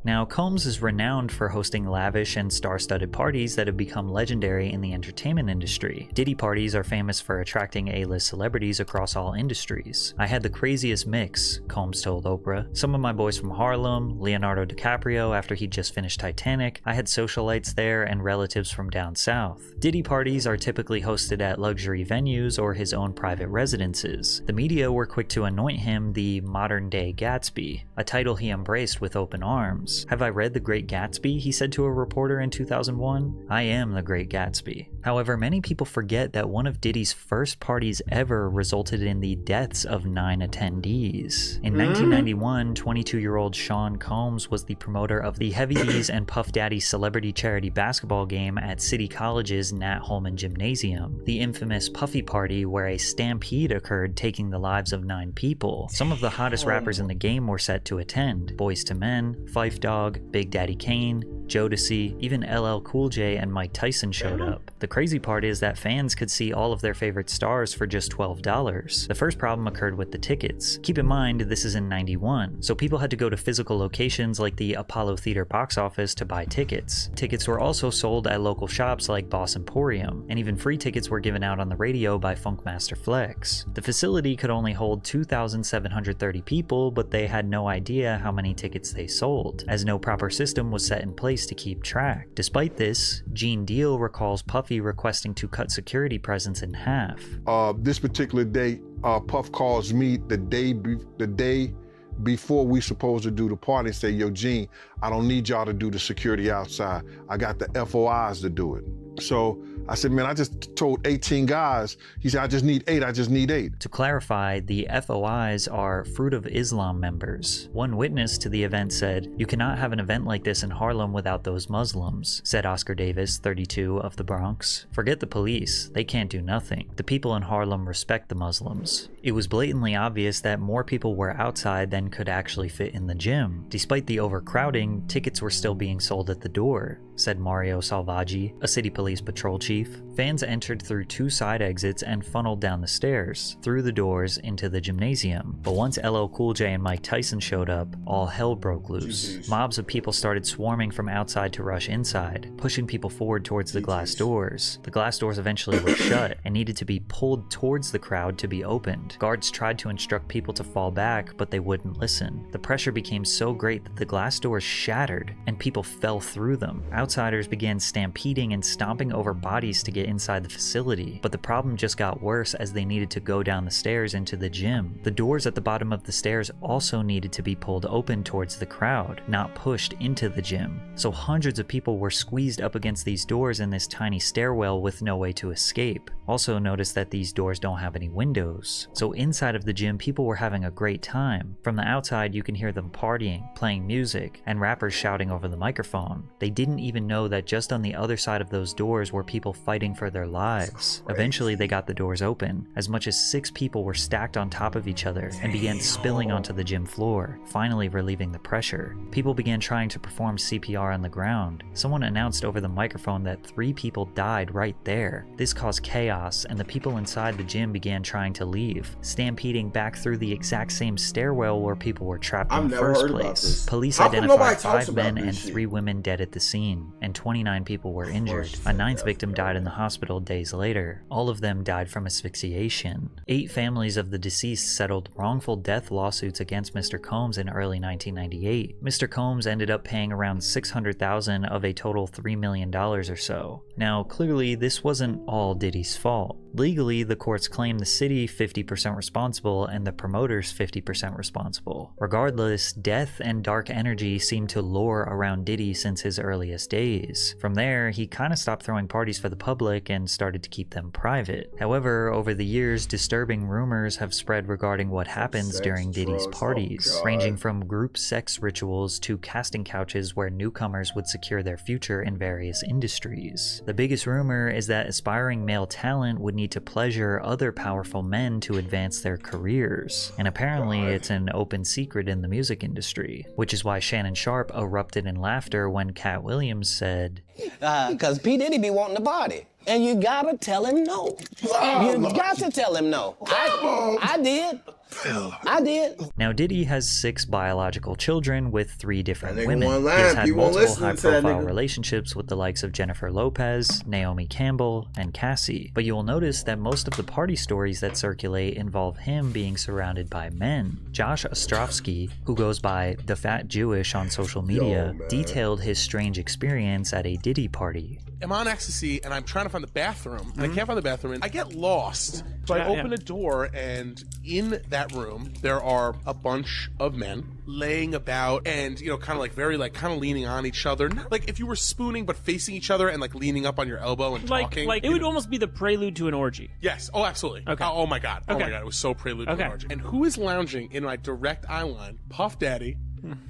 Speaker 2: Now, Combs is renowned for hosting lavish and star-studded parties that have become legendary in the entertainment industry. Diddy parties are famous for attracting A-list celebrities across all industries. I had the craziest mix, Combs told Oprah. Some of my boys from Harlem, Leonardo DiCaprio after he just finished Titanic, I had socialites there and relatives from down south. Diddy parties are typically hosted at luxury venues or his own private residences. The media were quick to anoint him the modern-day Gatsby, a title he embraced with open arms. Have I read The Great Gatsby? He said to a reporter in 2001. I am the Great Gatsby. However, many people forget that one of Diddy's first parties ever resulted in the deaths of 9 attendees. In 1991, 22-year-old Sean Combs was the promoter of the Heavy D's and Puff Daddy celebrity charity basketball game at City College's Nat Holman Gymnasium, the infamous Puffy Party where a stampede occurred taking the lives of 9 people. Some of the hottest rappers in the game were set to attend. Boyz II Men, Phife Dawg, Big Daddy Kane, Jodeci, even LL Cool J and Mike Tyson showed up. The crazy part is that fans could see all of their favorite stars for just $12. The first problem occurred with the tickets. Keep in mind, this is in '91, so people had to go to physical locations like the Apollo Theater box office to buy tickets. Tickets were also sold at local shops like Boss Emporium, and even free tickets were given out on the radio by Funkmaster Flex. The facility could only hold 2,730 people, but they had no idea how many tickets they sold, as no proper system was set in place to keep track. Despite this, Gene Deal recalls Puffy requesting to cut security presence in half.
Speaker 10: This particular day, Puff calls me the day before we supposed to do the party and say, yo, Gene, I don't need y'all to do the security outside. I got the FOIs to do it. So I said, man, I just told 18 guys. He said, I just need 8.
Speaker 2: To clarify, the FOIs are Fruit of Islam members. One witness to the event said, you cannot have an event like this in Harlem without those Muslims, said Oscar Davis, 32, of the Bronx. Forget the police, they can't do nothing. The people in Harlem respect the Muslims. It was blatantly obvious that more people were outside than could actually fit in the gym. Despite the overcrowding, tickets were still being sold at the door, said Mario Salvaggi, a city police patrol chief. Fans entered through 2 side exits and funneled down the stairs, through the doors into the gymnasium. But once LL Cool J and Mike Tyson showed up, all hell broke loose. Mobs of people started swarming from outside to rush inside, pushing people forward towards the glass doors. The glass doors eventually were shut and needed to be pulled towards the crowd to be opened. Guards tried to instruct people to fall back, but they wouldn't listen. The pressure became so great that the glass doors shattered and people fell through them. Outsiders began stampeding and stomping over bodies to get inside the facility, but the problem just got worse as they needed to go down the stairs into the gym. The doors at the bottom of the stairs also needed to be pulled open towards the crowd, not pushed into the gym. So hundreds of people were squeezed up against these doors in this tiny stairwell with no way to escape. Also notice that these doors don't have any windows, so So inside of the gym, people were having a great time. From the outside, you can hear them partying, playing music, and rappers shouting over the microphone. They didn't even know that just on the other side of those doors were people fighting for their lives. Eventually, they got the doors open. As much as 6 people were stacked on top of each other and began spilling onto the gym floor, finally relieving the pressure. People began trying to perform CPR on the ground. Someone announced over the microphone that 3 people died right there. This caused chaos, and the people inside the gym began trying to leave, stampeding back through the exact same stairwell where people were trapped in the first place. Police identified 5 men and 3 women dead at the scene, and 29 people were injured. A 9th victim died in the hospital days later. All of them died from asphyxiation. 8 families of the deceased settled wrongful death lawsuits against Mr. Combs in early 1998. Mr. Combs ended up paying around $600,000 of a total $3 million or so. Now, clearly, this wasn't all Diddy's fault. Legally, the courts claim the city 50% responsible and the promoters 50% responsible. Regardless, death and dark energy seemed to lure around Diddy since his earliest days. From there, he kinda stopped throwing parties for the public and started to keep them private. However, over the years, disturbing rumors have spread regarding what happens during Diddy's parties, ranging from group sex rituals to casting couches where newcomers would secure their future in various industries. The biggest rumor is that aspiring male talent would need to pleasure other powerful men to advance their careers, and apparently it's an open secret in the music industry, which is why Shannon Sharp erupted in laughter when Cat Williams said,
Speaker 6: "Cause P. Diddy be wanting to party, and you gotta tell him no. You got to tell him no. I did. I did."
Speaker 2: Now, Diddy has 6 biological children with 3 different women.
Speaker 1: won't
Speaker 2: He
Speaker 1: laugh.
Speaker 2: has had
Speaker 1: He won't
Speaker 2: multiple
Speaker 1: listen to that
Speaker 2: high-profile
Speaker 1: nigga.
Speaker 2: relationships with the likes of Jennifer Lopez, Naomi Campbell, and Cassie. But you will notice that most of the party stories that circulate involve him being surrounded by men. Josh Ostrovsky, who goes by The Fat Jewish on social media, detailed his strange experience at a Diddy party.
Speaker 7: I'm on ecstasy and I'm trying to find the bathroom and I can't find the bathroom and I get lost. So I open a door and in that room there are a bunch of men laying about and kind of like very like kind of leaning on each other. Not like if you were spooning but facing each other and like leaning up on your elbow and talking.
Speaker 23: Like it would almost be the prelude to an orgy.
Speaker 7: Yes. Oh, absolutely.
Speaker 23: Okay.
Speaker 7: Oh my god. Oh
Speaker 23: Okay.
Speaker 7: my god. It was so prelude to an orgy. And who is lounging in my direct eye line? Puff Daddy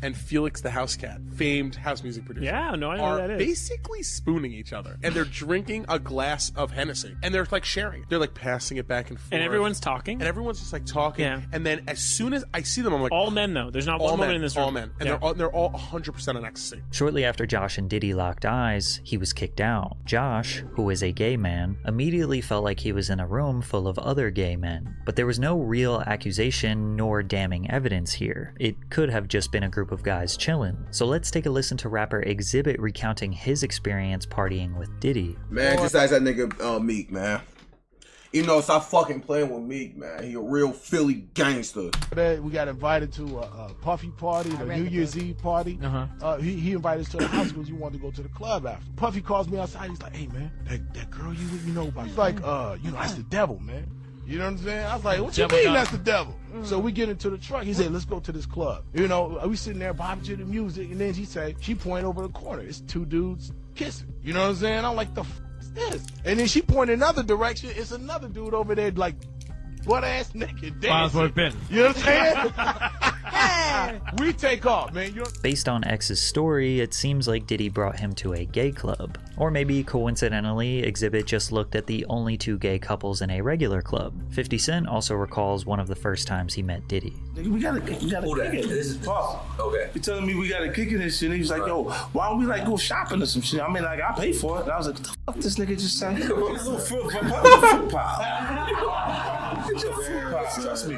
Speaker 7: and Felix the House Cat, famed house music producer.
Speaker 23: Yeah, no, I know who that is.
Speaker 7: Basically spooning each other, and they're drinking a glass of Hennessy, and they're like sharing. They're like passing it back and forth,
Speaker 23: And everyone's talking.
Speaker 7: and everyone's just like talking.
Speaker 23: Yeah.
Speaker 7: And then as soon as I see them, I'm like,
Speaker 23: All men though. There's not
Speaker 7: all
Speaker 23: one woman
Speaker 7: men,
Speaker 23: in this room.
Speaker 7: all men, and
Speaker 23: Yeah.
Speaker 7: they're all 100% on ecstasy.
Speaker 2: Shortly after Josh and Diddy locked eyes, he was kicked out. Josh, who is a gay man, immediately felt like he was in a room full of other gay men. But there was no real accusation nor damning evidence here. It could have just been a group of guys chillin'. So let's take a listen to rapper Exhibit recounting his experience partying with Diddy.
Speaker 1: Man, just ask that nigga Meek, man. You know, stop fucking playing with Meek, man. He a real Philly gangster.
Speaker 24: We got invited to a Puffy party, the New Year's Eve party. He invited us to the house because he wanted to go to the club after. Puffy calls me outside. He's like, "Hey, man, that girl you know about?" He's like, that's the devil, man. You know what I'm saying? I was like, "What you mean that's the devil?" So we get into the truck. He said, "Let's go to this club." You know, we sitting there bobbing to the music, and then she pointed over the corner. It's 2 dudes kissing. You know what I'm saying? I'm like, the f is this? And then she pointed another direction. It's another dude over there, like, butt-ass naked dancing. You know what I'm saying? We take off, man.
Speaker 2: Based on X's story, it seems like Diddy brought him to a gay club. Or maybe coincidentally, Exhibit just looked at the only 2 gay couples in a regular club. 50 Cent also recalls one of the first times he met Diddy.
Speaker 25: We gotta kick it. This is Puff. Okay. He telling me we gotta kick it and shit. And he was like, "Yo, why don't we like go shopping or some shit?" I mean, like, I pay for it. And I was like, "What the fuck this nigga just said?" Trust me.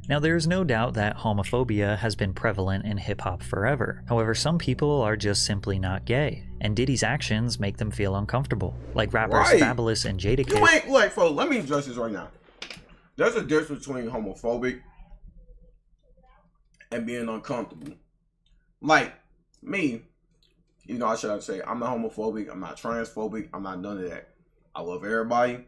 Speaker 2: Now, there is no doubt that homophobia has been prevalent in hip-hop forever. However, some people are just simply not gay, and Diddy's actions make them feel uncomfortable. Like rappers
Speaker 1: Right.
Speaker 2: Fabulous and Jadakiss.
Speaker 1: You ain't like, bro, let me address this right now. There's a difference between homophobic and being uncomfortable. Like, me, I should say, I'm not homophobic, I'm not transphobic, I'm not none of that. I love everybody.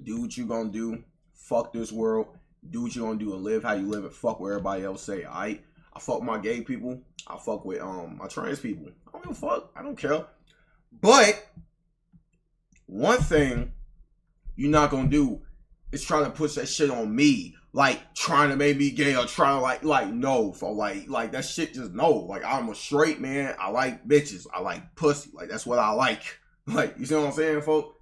Speaker 1: Do what you gonna do. Fuck this world. Do what you gonna do and live how you live and fuck what everybody else say. I fuck with my gay people. I fuck with my trans people. I don't give a fuck. I don't care. But one thing you're not gonna do is try to push that shit on me like trying to make me gay or trying to like no, for like that shit just no. Like I'm a straight man. I like bitches. I like pussy. Like that's what I like. Like you see what I'm saying, folks?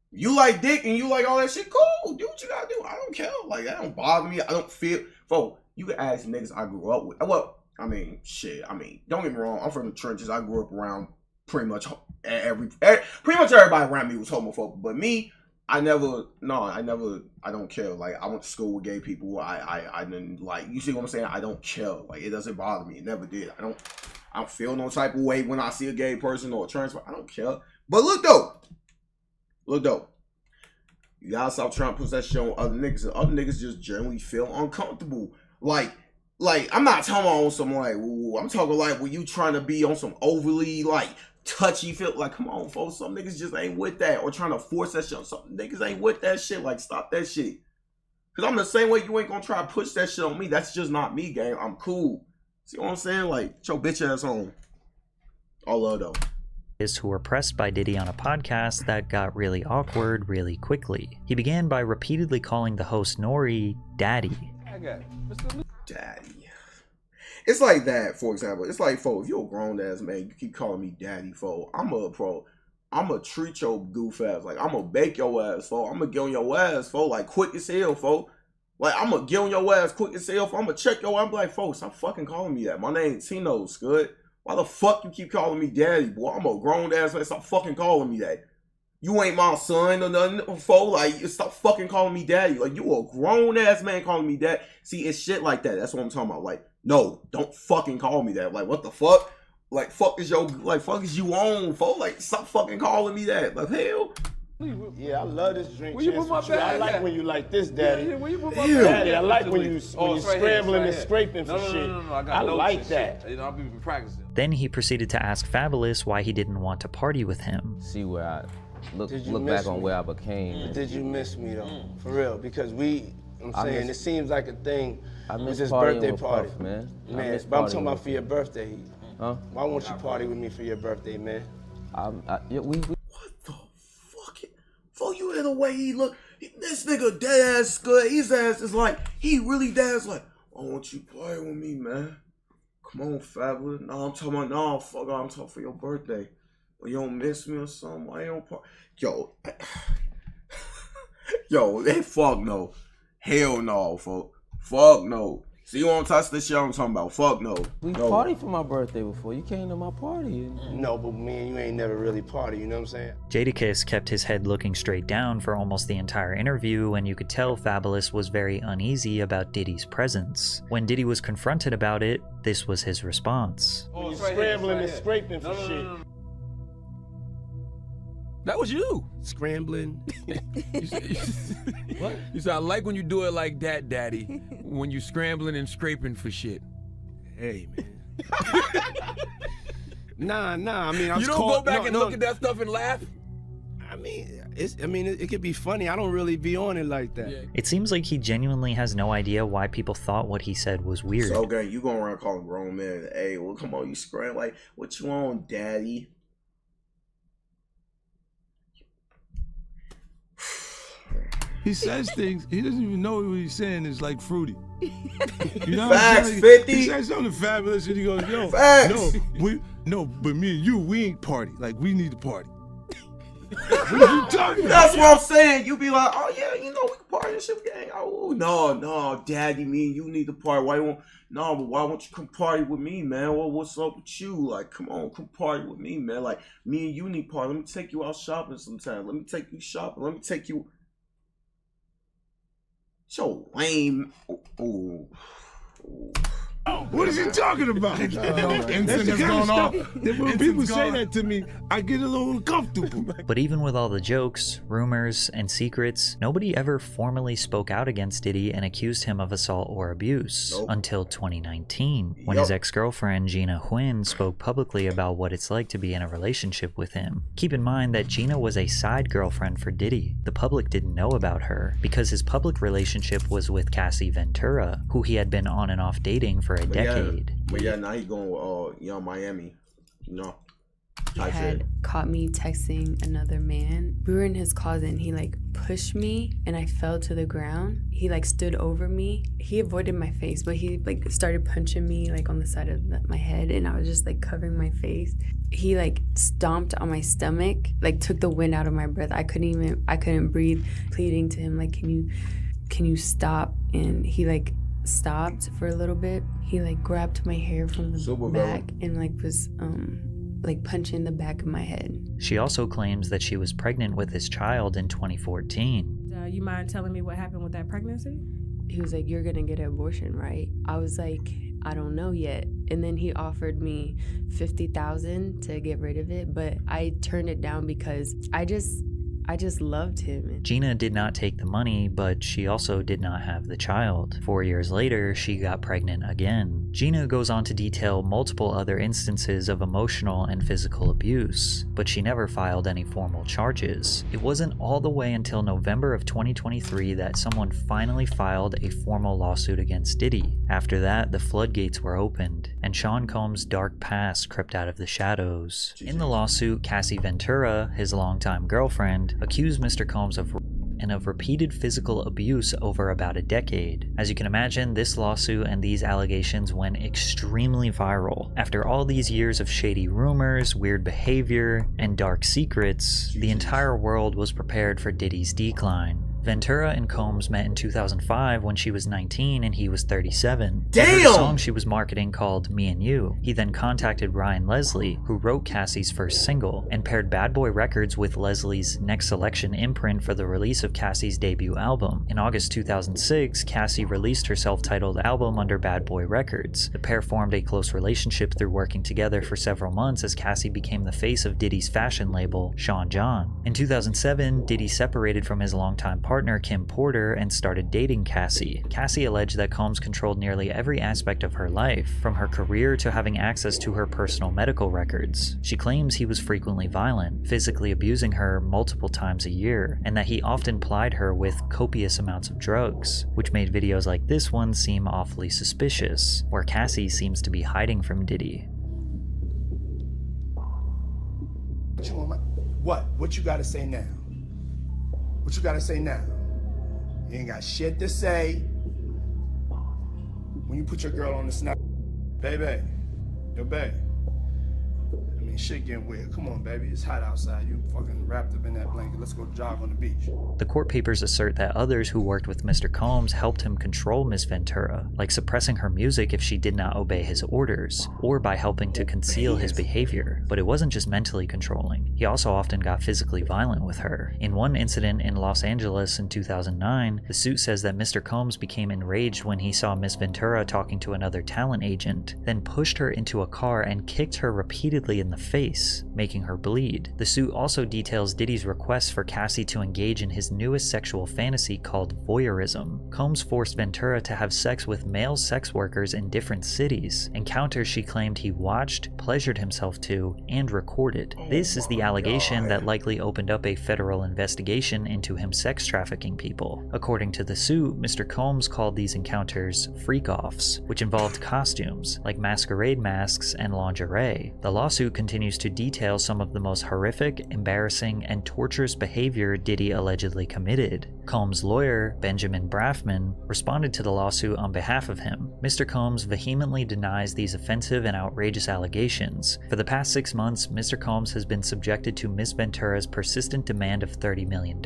Speaker 1: You like dick and you like all that shit, cool. Do what you gotta do. I don't care. Like that don't bother me. I don't feel. Folks, you can ask niggas I grew up with. Well, I mean, shit. I mean, don't get me wrong. I'm from the trenches. I grew up around pretty much everybody around me was homophobic. But me, I don't care. Like I went to school with gay people. I didn't like. You see what I'm saying? I don't care. Like it doesn't bother me. It never did. I don't feel no type of way when I see a gay person or a trans person. I don't care. But look though. You gotta stop trying to put that shit on other niggas. Other niggas just generally feel uncomfortable. Like I'm not talking on some like, ooh, I'm talking like when you trying to be on some overly like touchy feel. Like, come on, folks. Some niggas just ain't with that. Or trying to force that shit on some niggas ain't with that shit. Like, stop that shit. Cause I'm the same way. You ain't gonna try to push that shit on me. That's just not me, gang. I'm cool. See what I'm saying? Like, get your bitch ass home. All love though.
Speaker 2: Who were pressed by Diddy on a podcast that got really awkward really quickly. He began by repeatedly calling the host Nori Daddy.
Speaker 1: Daddy. It's like that, for example. It's like, fo, if you're a grown ass man, you keep calling me daddy, fo. I'ma treat your goof ass. Like, I'ma bake your ass, fo. I'ma get on your ass, fo. Like, quick as hell, fo. Like, I'ma get on your ass quick as hell, fo. I'ma check your ass. I'm like, fo, stop fucking calling me that. My name's Tynowolf, good. Why the fuck you keep calling me daddy, boy? I'm a grown ass man. Stop fucking calling me that. You ain't my son or nothing, fo. Like, stop fucking calling me daddy. Like, you a grown ass man calling me that. See, it's shit like that. That's what I'm talking about. Like, no, don't fucking call me that. Like, what the fuck? Like, fuck is you on, fo? Like, stop fucking calling me that. Like, hell.
Speaker 4: Yeah, I love this drink.
Speaker 22: Where you put my bag
Speaker 4: I like
Speaker 22: at?
Speaker 4: when you like this, daddy.
Speaker 22: Yeah, where you put my
Speaker 4: Daddy,
Speaker 22: bag
Speaker 4: I
Speaker 22: at?
Speaker 4: like when you scrambling and scraping for
Speaker 22: No,
Speaker 4: shit.
Speaker 22: I got
Speaker 4: I
Speaker 22: notes
Speaker 4: like
Speaker 22: and
Speaker 4: that.
Speaker 22: shit. You know, I've been practicing.
Speaker 2: Then he proceeded to ask Fabulous why he didn't want to party with him.
Speaker 14: See where I look
Speaker 4: Did you
Speaker 14: back
Speaker 4: miss
Speaker 14: on
Speaker 4: me?
Speaker 14: where I became.
Speaker 4: Did you miss me though? For real, because it seems like a thing
Speaker 14: I
Speaker 4: with
Speaker 14: miss
Speaker 4: this
Speaker 14: partying
Speaker 4: birthday
Speaker 14: with
Speaker 4: party,
Speaker 14: Puff, man. I
Speaker 4: Man,
Speaker 14: miss
Speaker 4: but I'm
Speaker 14: partying
Speaker 4: talking about
Speaker 14: with
Speaker 4: for your birthday.
Speaker 14: Huh?
Speaker 4: Why won't you party with me for your birthday, man?
Speaker 14: We
Speaker 1: For you in the way he look, this nigga dead ass good. His ass is like, he really dead ass like, why won't you party with me, man? Come on, Fabulous. No, I'm talking about, no, fuck, I'm talking for your birthday. Well, you don't miss me or something? Why you don't party? Yo, they fuck no. Hell no, fuck no. See, you won't touch this shit I'm talking about. Fuck no.
Speaker 14: We partied for my birthday before. You came to my party.
Speaker 4: No, but me and you ain't never really party, you know what I'm saying?
Speaker 2: Jadakiss kept his head looking straight down for almost the entire interview, and you could tell Fabulous was very uneasy about Diddy's presence. When Diddy was confronted about it, this was his response.
Speaker 4: When you scrambling and scraping for shit.
Speaker 16: That was you.
Speaker 4: Scrambling.
Speaker 16: What? You said, I like when you do it like that, Daddy. When you scrambling and scraping for shit.
Speaker 4: Hey, man. Nah. I mean,
Speaker 16: you don't go back and look at that stuff and laugh?
Speaker 4: I mean, it could be funny. I don't really be on it like that. Yeah.
Speaker 2: It seems like he genuinely has no idea why people thought what he said was weird.
Speaker 1: So, gang, you going around calling grown men, hey, well, come on, you scram, like, what you on, daddy?
Speaker 3: He says things, he doesn't even know what he's saying is like fruity. You know
Speaker 1: Facts,
Speaker 3: what I'm saying?
Speaker 1: 50.
Speaker 3: He says something fabulous and he goes, yo,
Speaker 1: Facts.
Speaker 3: but me and you, we ain't party. Like, we need to party. What are you talking about?
Speaker 1: That's what I'm saying. You be like, oh yeah, you know, we can party and shit, gang. Oh no, daddy, me and you need to party. Why won't you come party with me, man? Well, what's up with you? Like, come on, come party with me, man. Like, me and you need party. Let me take you out shopping sometime. Let me take you shopping. Let me take you. So lame. Ooh.
Speaker 3: What is he talking about?
Speaker 18: Incident has gone off.
Speaker 3: When people say that to me, I get a little uncomfortable.
Speaker 2: But even with all the jokes, rumors, and secrets, nobody ever formally spoke out against Diddy and accused him of assault or abuse until 2019, when his ex-girlfriend Gina Huynh spoke publicly about what it's like to be in a relationship with him. Keep in mind that Gina was a side girlfriend for Diddy. The public didn't know about her because his public relationship was with Cassie Ventura, who he had been on and off dating for a decade.
Speaker 1: But yeah, now he going with Young Miami, you know.
Speaker 5: He had caught me texting another man. We were in his closet and he like put pushed me and I fell to the ground. He like stood over me. He avoided my face, but he like started punching me like on the side of my head, and I was just like covering my face. He like stomped on my stomach, like took the wind out of my breath. I couldn't breathe, pleading to him like, can you stop? And he like stopped for a little bit. He like grabbed my hair from the back and like was like punching the back of my head.
Speaker 2: She also claims that she was pregnant with his child in 2014.
Speaker 9: You mind telling me what happened with that pregnancy?
Speaker 5: He was like, you're gonna get an abortion, right? I was like, I don't know yet. And then he offered me $50,000 to get rid of it, but I turned it down because I just loved him.
Speaker 2: Gina did not take the money, but she also did not have the child. 4 years later, she got pregnant again. Gina goes on to detail multiple other instances of emotional and physical abuse, but she never filed any formal charges. It wasn't all the way until November of 2023 that someone finally filed a formal lawsuit against Diddy. After that, the floodgates were opened, and Sean Combs' dark past crept out of the shadows. In the lawsuit, Cassie Ventura, his longtime girlfriend, accused Mr. Combs of repeated physical abuse over about a decade. As you can imagine, this lawsuit and these allegations went extremely viral. After all these years of shady rumors, weird behavior, and dark secrets, the entire world was prepared for Diddy's decline. Ventura and Combs met in 2005 when she was 19 and he was 37.
Speaker 1: Damn!
Speaker 2: They heard a song she was marketing called Me and You. He then contacted Ryan Leslie, who wrote Cassie's first single, and paired Bad Boy Records with Leslie's Next Selection imprint for the release of Cassie's debut album. In August 2006, Cassie released her self-titled album under Bad Boy Records. The pair formed a close relationship through working together for several months as Cassie became the face of Diddy's fashion label, Sean John. In 2007, Diddy separated from his longtime partner Kim Porter and started dating Cassie. Cassie alleged that Combs controlled nearly every aspect of her life, from her career to having access to her personal medical records. She claims he was frequently violent, physically abusing her multiple times a year, and that he often plied her with copious amounts of drugs, which made videos like this one seem awfully suspicious, where Cassie seems to be hiding from Diddy.
Speaker 17: What you gotta say now? What you gotta say now? You ain't got shit to say. When you put your girl on the snap, baby, yo, babe. I mean, shit getting weird. Come on, baby. It's hot outside. You fucking wrapped up in that blanket. Let's go jog on the beach.
Speaker 2: The court papers assert that others who worked with Mr. Combs helped him control Ms. Ventura, like suppressing her music if she did not obey his orders, or by helping to conceal his behavior. But it wasn't just mentally controlling. He also often got physically violent with her. In one incident in Los Angeles in 2009, the suit says that Mr. Combs became enraged when he saw Ms. Ventura talking to another talent agent, then pushed her into a car and kicked her repeatedly in the face, making her bleed. The suit also details Diddy's request for Cassie to engage in his newest sexual fantasy called voyeurism. Combs forced Ventura to have sex with male sex workers in different cities, encounters she claimed he watched, pleasured himself to, and recorded. This is the allegation that likely opened up a federal investigation into him sex trafficking people. According to the suit, Mr. Combs called these encounters freak-offs, which involved costumes, like masquerade masks and lingerie. The lawsuit continues to detail some of the most horrific, embarrassing, and torturous behavior Diddy allegedly committed. Combs' lawyer, Benjamin Braffman, responded to the lawsuit on behalf of him. Mr. Combs vehemently denies these offensive and outrageous allegations. For the past 6 months, Mr. Combs has been subjected to Ms. Ventura's persistent demand of $30 million,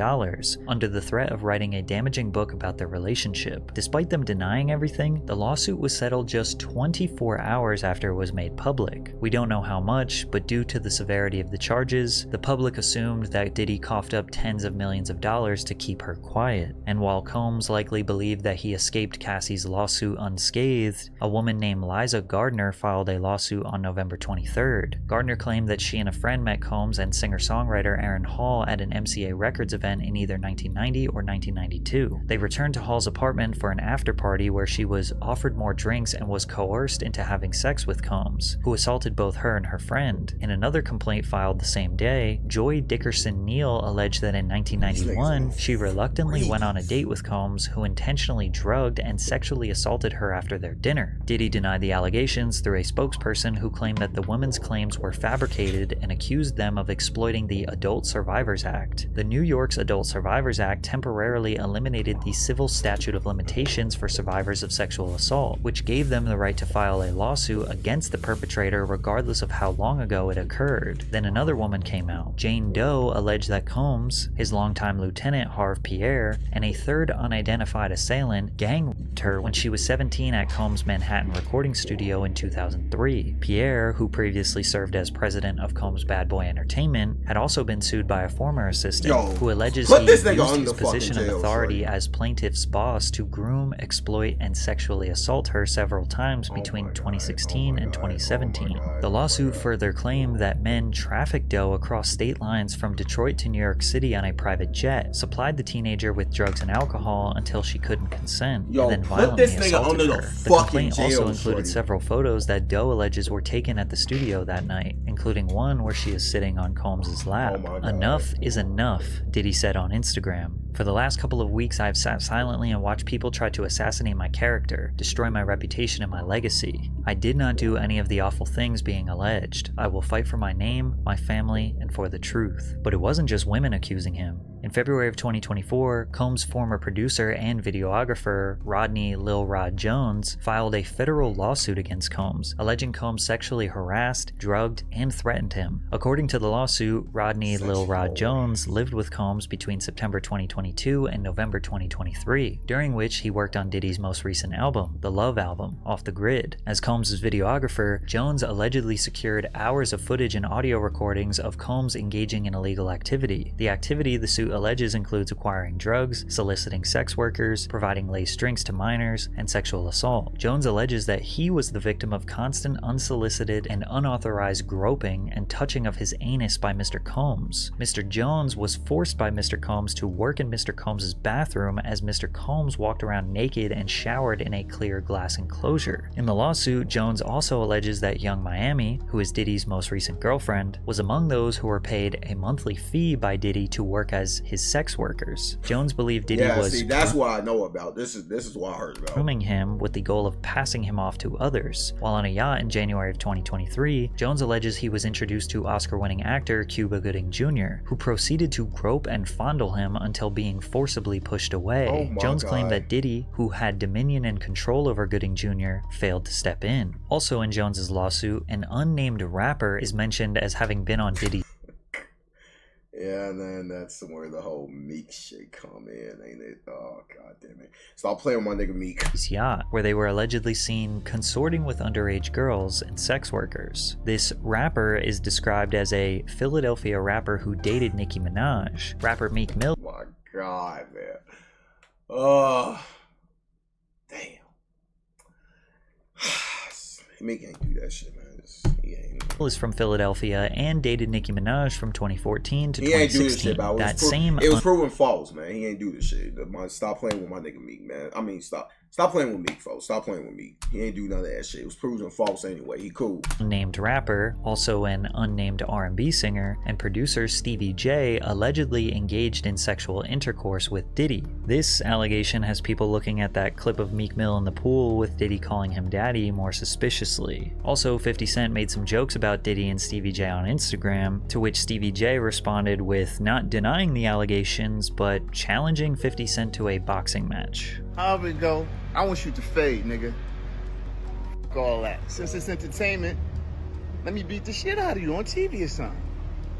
Speaker 2: under the threat of writing a damaging book about their relationship. Despite them denying everything, the lawsuit was settled just 24 hours after it was made public. We don't know how much, but due to the severity of the charges, the public assumed that Diddy coughed up tens of millions of dollars to keep her quiet. And while Combs likely believed that he escaped Cassie's lawsuit unscathed, a woman named Liza Gardner filed a lawsuit on November 23rd. Gardner claimed that she and a friend met Combs and singer-songwriter Aaron Hall at an MCA Records event in either 1990 or 1992. They returned to Hall's apartment for an after-party where she was offered more drinks and was coerced into having sex with Combs, who assaulted both her and her friend. happened. In another complaint filed the same day, Joy Dickerson Neal alleged that in 1991, she reluctantly went on a date with Combs, who intentionally drugged and sexually assaulted her after their dinner. Diddy denied the allegations through a spokesperson who claimed that the women's claims were fabricated and accused them of exploiting the Adult Survivors Act. The New York's Adult Survivors Act temporarily eliminated the civil statute of limitations for survivors of sexual assault, which gave them the right to file a lawsuit against the perpetrator regardless of how long ago it occurred. Then another woman came out. Jane Doe alleged that Combs, his longtime lieutenant Harve Pierre, and a third unidentified assailant gang-raped her when she was 17 at Combs' Manhattan recording studio in 2003. Pierre, who previously served as president of Combs Bad Boy Entertainment, had also been sued by a former assistant who alleges he used his position of authority as plaintiff's boss to groom, exploit, and sexually assault her several times between 2016 and 2017. The lawsuit further claimed that men trafficked Doe across state lines from Detroit to New York City on a private jet, supplied the teenager with drugs and alcohol until she couldn't consent, and then violently assaulted her. The complaint also included several photos that Doe alleges were taken at the studio that night, including one where she is sitting on Combs' lap. Enough is enough, Diddy said on Instagram. For the last couple of weeks, I've sat silently and watched people try to assassinate my character, destroy my reputation and my legacy. I did not do any of the awful things being alleged. I will fight for my name, my family, and for the truth. But it wasn't just women accusing him. In February of 2024, Combs' former producer and videographer, Rodney Lil Rod Jones, filed a federal lawsuit against Combs, alleging Combs sexually harassed, drugged, and threatened him. According to the lawsuit, Rodney Lil Rod Jones lived with Combs between September 2022 and November 2023, during which he worked on Diddy's most recent album, the Love Album, Off the Grid. As Combs' videographer, Jones allegedly secured hours of footage and audio recordings of Combs engaging in illegal activity. The activity the suit alleges includes acquiring drugs, soliciting sex workers, providing laced drinks to minors, and sexual assault. Jones alleges that he was the victim of constant unsolicited and unauthorized groping and touching of his anus by Mr. Combs. Mr. Jones was forced by Mr. Combs to work in Mr. Combs' bathroom as Mr. Combs walked around naked and showered in a clear glass enclosure. In the lawsuit, Jones also alleges that Young Miami, who is Diddy's most recent girlfriend, was among those who were paid a monthly fee by Diddy to work as his sex workers. Jones believed Diddy was
Speaker 1: that's what I know about. This is what I heard about.
Speaker 2: Grooming him with the goal of passing him off to others. While on a yacht in January of 2023, Jones alleges he was introduced to Oscar-winning actor Cuba Gooding Jr., who proceeded to grope and fondle him until being forcibly pushed away. Jones claimed that Diddy, who had dominion and control over Gooding Jr., failed to step in. Also in Jones's lawsuit, an unnamed rapper is mentioned as having been on Diddy.
Speaker 1: Yeah, and then that's where the whole Meek shit come in, ain't it? Oh, god damn it. Stop playing with my nigga Meek.
Speaker 2: Yacht, where they were allegedly seen consorting with underage girls and sex workers. This rapper is described as a Philadelphia rapper who dated Nicki Minaj. Rapper Meek Mill.
Speaker 1: Oh my god, man. Oh, damn. Meek ain't do that shit, man. He ain't.
Speaker 2: Is from Philadelphia and dated Nicki Minaj from 2014 to 2016.
Speaker 1: He ain't do this shit, but
Speaker 2: it
Speaker 1: was proven false, man. He ain't do this shit. Stop playing with my nigga Meek, man. I mean, stop playing with Meek, folks. Stop playing with Meek. He ain't do none of that shit. It was proven false anyway. He cool.
Speaker 2: Unnamed rapper, also an unnamed R&B singer, and producer Stevie J allegedly engaged in sexual intercourse with Diddy. This allegation has people looking at that clip of Meek Mill in the pool with Diddy calling him daddy more suspiciously. Also, 50 Cent made some jokes about Diddy and Stevie J on Instagram, to which Stevie J responded with not denying the allegations, but challenging 50 Cent to a boxing match.
Speaker 8: However it go, I want you to fade, nigga. Fuck all that. Since it's entertainment, let me beat the shit out of you on TV or something.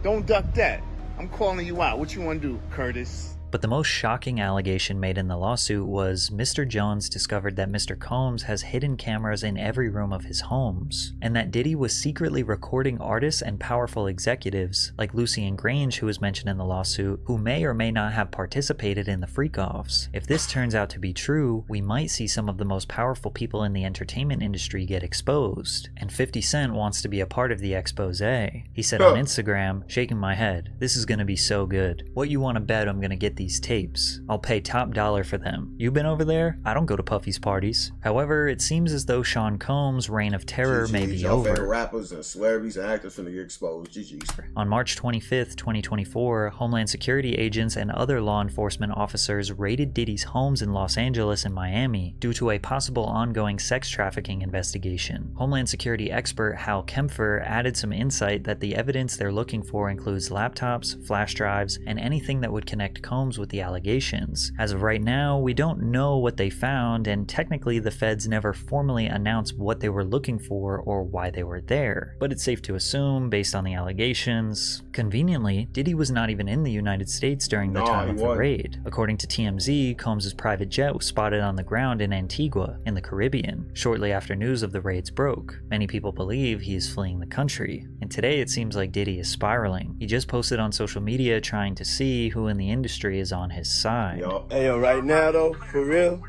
Speaker 8: Don't duck that. I'm calling you out. What you want to do, Curtis?
Speaker 2: But the most shocking allegation made in the lawsuit was Mr. Jones discovered that Mr. Combs has hidden cameras in every room of his homes, and that Diddy was secretly recording artists and powerful executives, like Lucian Grange, who was mentioned in the lawsuit, who may or may not have participated in the freak-offs. If this turns out to be true, we might see some of the most powerful people in the entertainment industry get exposed, and 50 Cent wants to be a part of the expose. He said on Instagram, shaking my head, "This is gonna be so good. What you wanna bet I'm gonna get these tapes. I'll pay top dollar for them. You been over there? I don't go to Puffy's parties. However, it seems as though Sean Combs' reign of terror may be
Speaker 1: Y'all favorite
Speaker 2: over.
Speaker 1: rappers and celebrities and actors finna get exposed. GG's.
Speaker 2: On March 25th, 2024, Homeland Security agents and other law enforcement officers raided Diddy's homes in Los Angeles and Miami due to a possible ongoing sex trafficking investigation. Homeland Security expert Hal Kempfer added some insight that the evidence they're looking for includes laptops, flash drives, and anything that would connect Combs with the allegations. As of right now, we don't know what they found, and technically the feds never formally announced what they were looking for or why they were there. But it's safe to assume, based on the allegations, conveniently, Diddy was not even in the United States during the time of the raid. According to TMZ, Combs' private jet was spotted on the ground in Antigua, in the Caribbean, shortly after news of the raids broke. Many people believe he is fleeing the country, and today it seems like Diddy is spiraling. He just posted on social media trying to see who in the industry is on his side.
Speaker 17: Hey, yo, right now though, for real,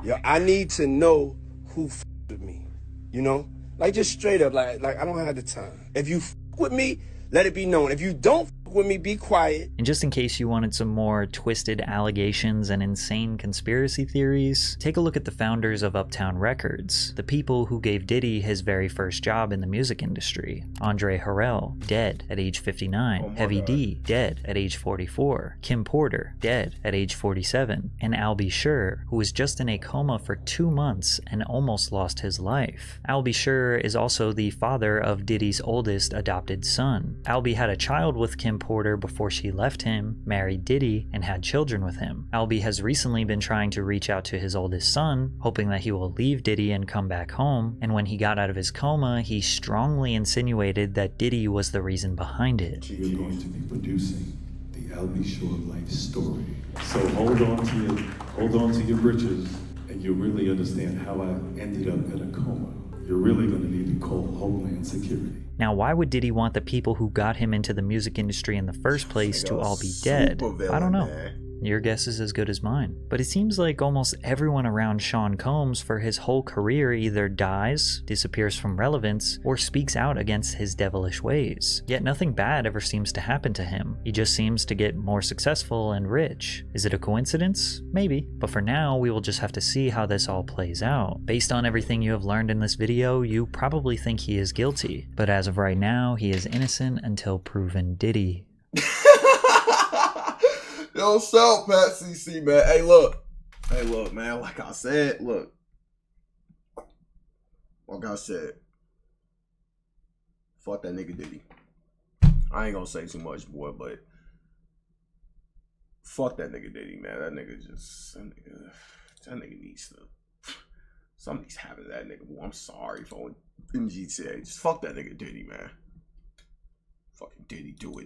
Speaker 17: yo, I need to know who with me, you know? Like just straight up, like I don't have the time. If you with me, let it be known. If you don't with me, be quiet.
Speaker 2: And just in case you wanted some more twisted allegations and insane conspiracy theories, take a look at the founders of Uptown Records, the people who gave Diddy his very first job in the music industry. Andre Harrell, dead at age 59. Heavy D, dead at age 44. Kim Porter, dead at age 47. And Al B. Sure, who was just in a coma for 2 months and almost lost his life. Al B. Sure is also the father of Diddy's oldest adopted son. Al B. had a child with Kim Porter before she left him, married Diddy, and had children with him. Albie has recently been trying to reach out to his oldest son, hoping that he will leave Diddy and come back home, and when he got out of his coma, he strongly insinuated that Diddy was the reason behind it.
Speaker 11: You're going to be producing the Albie Shore life story. So hold on to your britches, and you'll really understand how I ended up in a coma. You're really going to need to call Homeland Security.
Speaker 2: Now, why would Diddy want the people who got him into the music industry in the first place to all be dead? I don't know. Your guess is as good as mine. But it seems like almost everyone around Sean Combs for his whole career either dies, disappears from relevance, or speaks out against his devilish ways. Yet nothing bad ever seems to happen to him. He just seems to get more successful and rich. Is it a coincidence? Maybe. But for now, we will just have to see how this all plays out. Based on everything you have learned in this video, you probably think he is guilty. But as of right now, he is innocent until proven Diddy.
Speaker 1: Yo, shout Pat CC, man. Hey, look, man. Like I said, fuck that nigga Diddy. I ain't gonna say too much, boy, but fuck that nigga Diddy, man. That nigga needs to. Somebody's having that nigga. Boy, I'm sorry for in GTA. Just fuck that nigga Diddy, man. Fucking Diddy, do it.